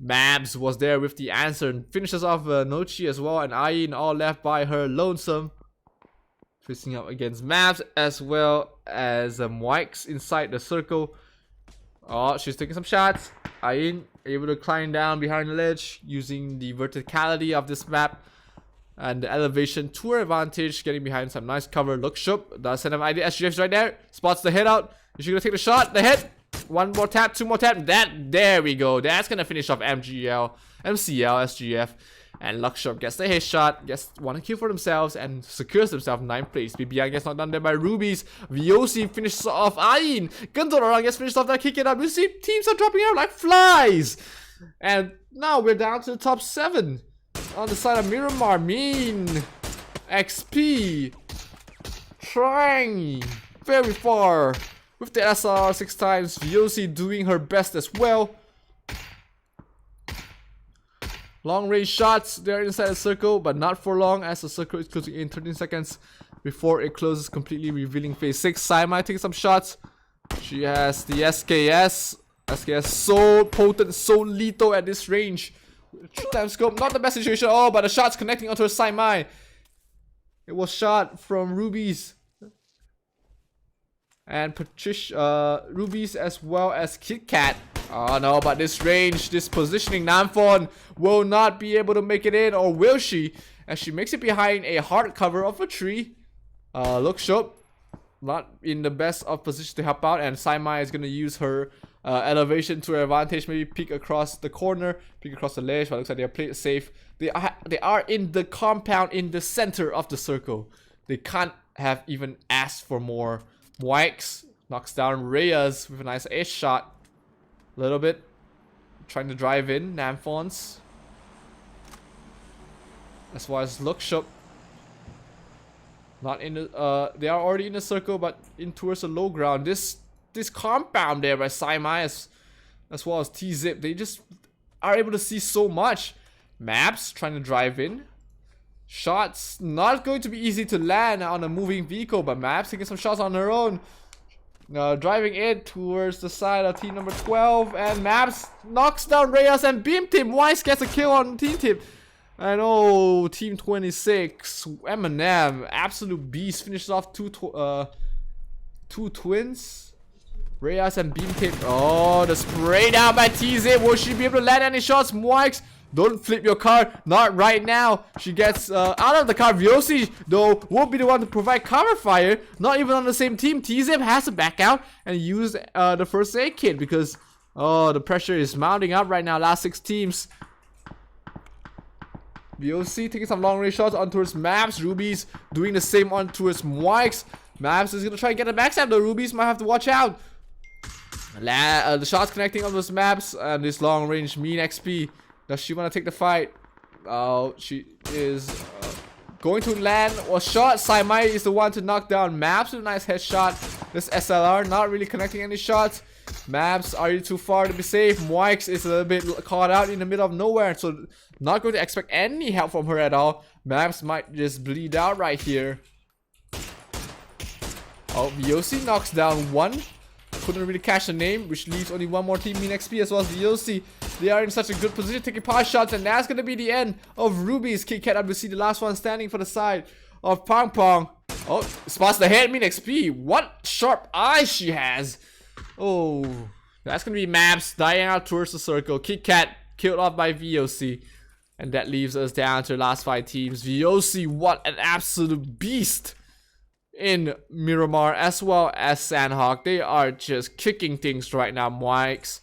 Mabs was there with the answer and finishes off Nochi as well, and Ayin all left by her lonesome. Facing up against Mabs as well as Wikes inside the circle. Oh, she's taking some shots. Ayin able to climb down behind the ledge using the verticality of this map and the elevation to her advantage, getting behind some nice cover. Look Shup does send him ID. SGF's right there, spots the hit out. Is she gonna take the shot? The hit. One more tap, two more tap. There we go. That's gonna finish off MCL, SGF, and Luckshop gets the headshot, gets one kill for themselves and secures themselves 9th place. BBI gets knocked down there by Rubies. VOC finishes off Ayin. Gundor gets finished off that kick it up. You see, teams are dropping out like flies. And now we're down to the top 7. On the side of Miramar, Mean, XP, trying very far with the SR 6 times. VOC doing her best as well. Long range shots, they're inside the circle, but not for long as the circle is closing in 13 seconds before it closes completely, revealing phase 6. Saimai taking some shots. She has the SKS. SKS so potent, so lethal at this range. 3x scope, not the best situation. Oh, but the shot's connecting onto her Saimai. It was shot from Rubies and Patricia, Rubies as well as KitKat. Oh no, but this range, this positioning, Namphon will not be able to make it in, or will she? As she makes it behind a hard cover of a tree. Look Shup, not in the best of position to help out, and Saimai is gonna use her elevation to her advantage, maybe peek across the corner, peek across the ledge, but it looks like they are played safe. They are in the compound in the center of the circle. They can't have even asked for more. Wikes knocks down Reyes with a nice ace shot. A little bit trying to drive in Namphons. As far as Lookshup, not in the they are already in the circle, but in towards the low ground. This compound there by Saimai as well as T-Zip, they just are able to see so much. Maps trying to drive in. Shots not going to be easy to land on a moving vehicle, but Maps taking some shots on her own. Driving in towards the side of team number 12, and Maps knocks down Reyes and Beam Team. Wise gets a kill on Team Team. And oh, team 26, Eminem, absolute beast, finishes off two twins. Reyes and Beam Team. Oh, the spray down by TZ. Will she be able to land any shots? Moix Don't flip your car. Not right now. She gets out of the car. Vyosi, though, won't be the one to provide cover fire. Not even on the same team. T-Zip has to back out and use the first aid kit because, oh, the pressure is mounting up right now. Last 6 teams. VOC taking some long range shots on towards Maps. Ruby's doing the same on towards Moix. Maps is gonna try and get a backstab. The Rubies might have to watch out. The shots connecting on those Maps and this long range mean XP. Does she want to take the fight? She is going to land a shot. Saimai is the one to knock down Maps with a nice headshot. This SLR not really connecting any shots. Maps, are you too far to be safe? Moix is a little bit caught out in the middle of nowhere, so not going to expect any help from her at all. Maps might just bleed out right here. Oh, VOC knocks down one. Couldn't really catch the name, which leaves only one more team, Mean XP as well as VOC. They are in such a good position, taking pot shots, and that's gonna be the end of Ruby's Kit Kat WC, the last one standing for the side of Pong Pong. Oh, spots the head, Mean XP. What sharp eyes she has. Oh, that's gonna be Maps dying out towards the circle. Kit Kat killed off by VOC. And that leaves us down to the last 5 teams. VOC, what an absolute beast in Miramar as well as Sandhawk. They are just kicking things right now. Moix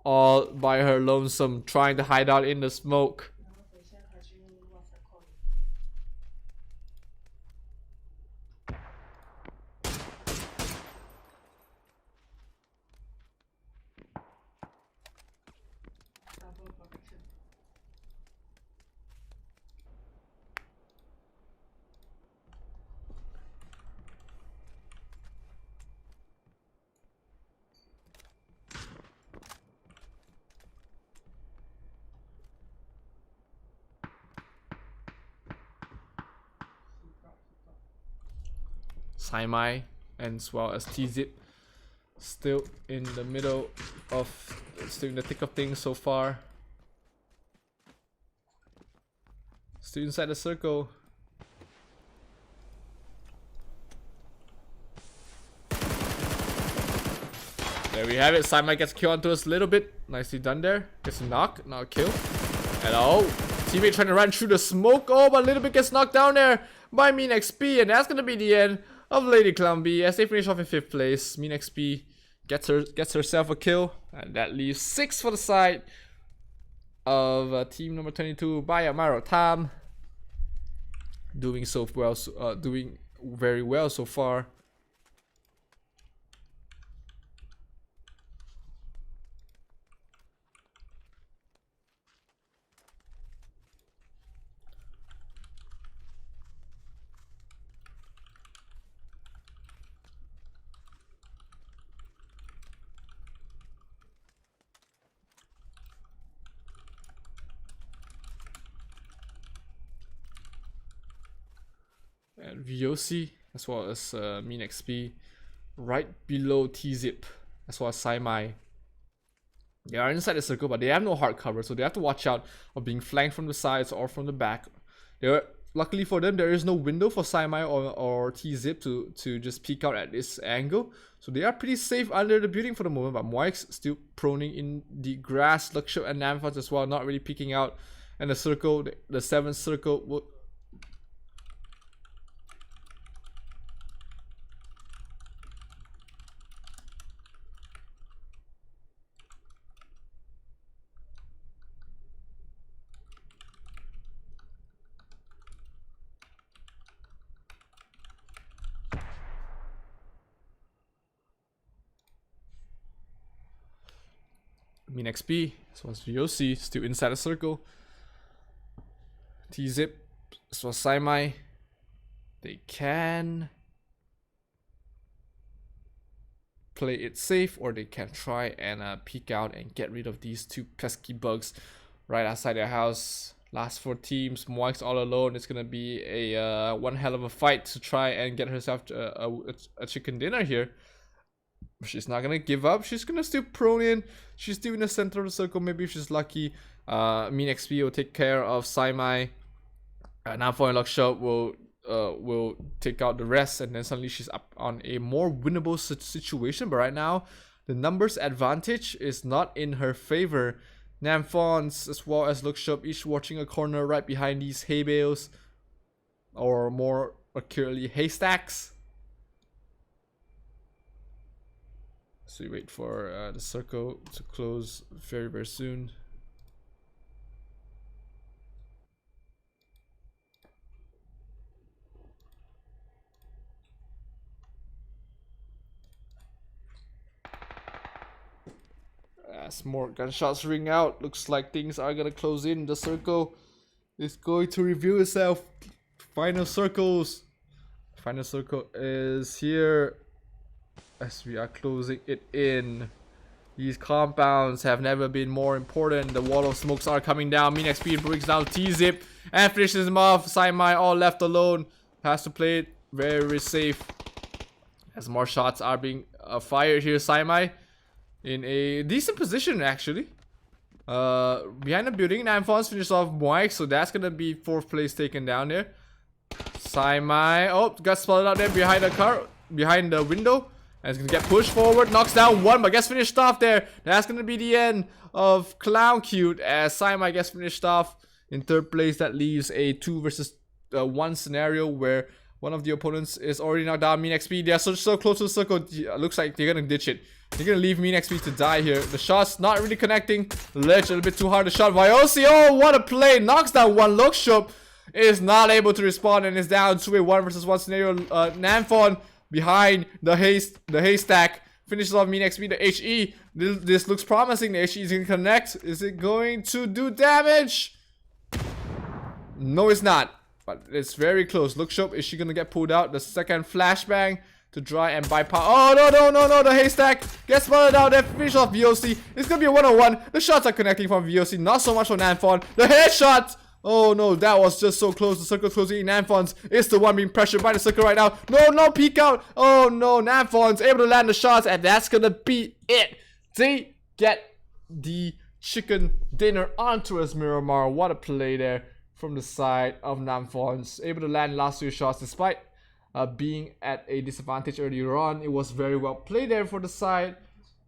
all by her lonesome, trying to hide out in the smoke. Saimai and as well as T-Zip still in the middle of, still in the thick of things so far. Still inside the circle. There we have it. Saimai gets killed onto us a little bit. Nicely done there. Gets a knock, not a kill. And oh, teammate trying to run through the smoke. Oh, but a little bit gets knocked down there by Mean XP, and that's gonna be the end of Lady Clown B as they finish off in 5th place. Mean XP gets herself a kill, and that leaves 6 for the side of team number 22 by Amaro Tam. Doing so well, doing very well so far. And VOC as well as Mean XP right below T-Zip as well as Saimai. They are inside the circle, but they have no hard cover, so they have to watch out of being flanked from the sides or from the back. Luckily for them, there is no window for Saimai or T-Zip to just peek out at this angle, so they are pretty safe under the building for the moment. But Moix still proning in the grass. Luxup and Namfons as well, not really peeking out. And the circle, the 7th circle will. Mean XP, as well as VOC, still inside the circle. T-Zip, as well as Saimai. They can play it safe, or they can try and peek out and get rid of these 2 pesky bugs right outside their house. Last 4 teams, Moix all alone. It's gonna be a one hell of a fight to try and get herself a chicken dinner here. She's not gonna give up. She's gonna still prone in. She's still in the center of the circle. Maybe if she's lucky, Mean XP will take care of Saimai. Namfo and Luxup will take out the rest, and then suddenly she's up on a more winnable situation. But right now, the numbers advantage is not in her favor. Namphons as well as Lookshop, each watching a corner right behind these hay bales, or more accurately haystacks. So we wait for the circle to close very soon. As more gunshots ring out, looks like things are gonna close in. The circle is going to reveal itself. Final circles. Final circle is here as we are closing it in. These compounds have never been more important. The wall of smokes are coming down. MinXP brings down T-Zip and finishes him off. Saimai all left alone. Has to play it very safe as more shots are being fired here. Saimai in a decent position actually. Behind the building, Namphons finished off Moik, so that's gonna be 4th place taken down there. Saimai, oh, got spotted out there behind the car, behind the window, and it's gonna get pushed forward, knocks down one, but gets finished off there. That's gonna be the end of Clown Cute as Saimai gets finished off in 3rd place. That leaves a 2 versus 1 scenario where one of the opponents is already knocked down. MinXP, they're so close to the circle. Looks like they're gonna ditch it. They're gonna leave MinXP to die here. The shot's not really connecting. Ledge a little bit too hard to shot. Vyosi, oh, what a play. Knocks down one. Lookshop is not able to respond and is down to a 1 versus 1 scenario. Namphon behind the haystack finishes off MinXP. The HE, this looks promising. The HE is gonna connect. Is it going to do damage? No, it's not. But it's very close. Lookshop, is she gonna get pulled out? The second flashbang to try and bypass. Oh, no. The haystack gets spotted out there. Finish off VOC. It's gonna be a 1-on-1. The shots are connecting from VOC. Not so much for Namphon. The headshot. Oh no, that was just so close. The circle closing in. Namphons is the one being pressured by the circle right now. No peek out. Oh no, Namphons able to land the shots, and that's gonna be it. They get the chicken dinner onto us, Miramar. What a play there from the side of Namphons. Able to land last 2 shots despite being at a disadvantage earlier on. It was very well played there for the side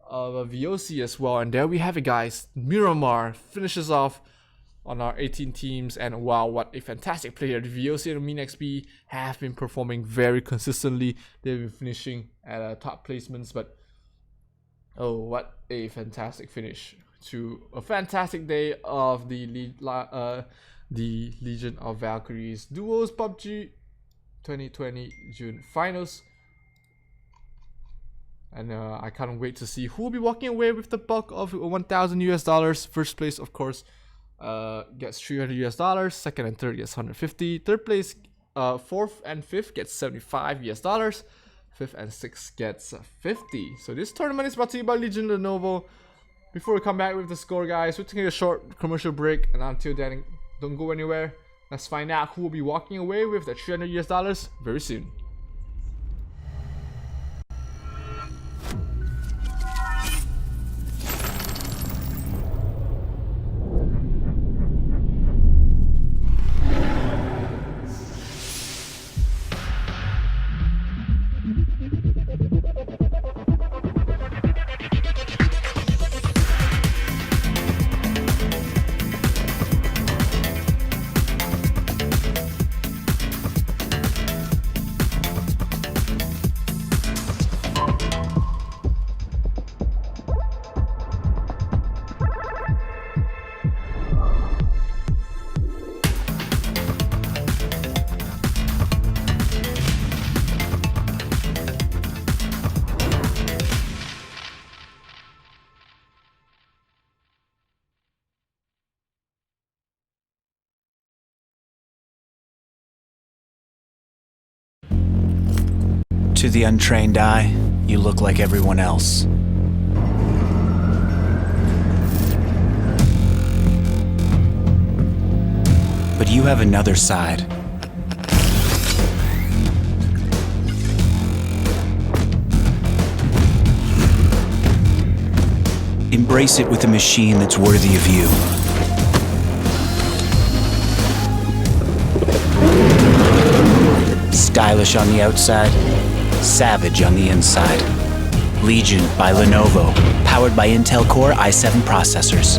of VOC as well. And there we have it, guys. Miramar finishes off on our 18 teams, and wow, what a fantastic player. The VOC and MinXP have been performing very consistently. They've been finishing at top placements, but oh, what a fantastic finish to a fantastic day of the Legion of Valkyries Duos PUBG 2020 June finals. And I can't wait to see who will be walking away with the bulk of $1,000 US. First place, of course, gets $300 US. Second and third gets 150. Third place, 4th and 5th gets $75 US. 5th and 6th gets 50. So this tournament is brought to you by Legion Lenovo. Before we come back with the score, guys, we're taking a short commercial break, and until then, don't go anywhere. Let's find out who will be walking away with the $300 US very soon. To the untrained eye, you look like everyone else. But you have another side. Embrace it with a machine that's worthy of you. Stylish on the outside, savage on the inside. Legion by Lenovo, powered by Intel Core i7 processors.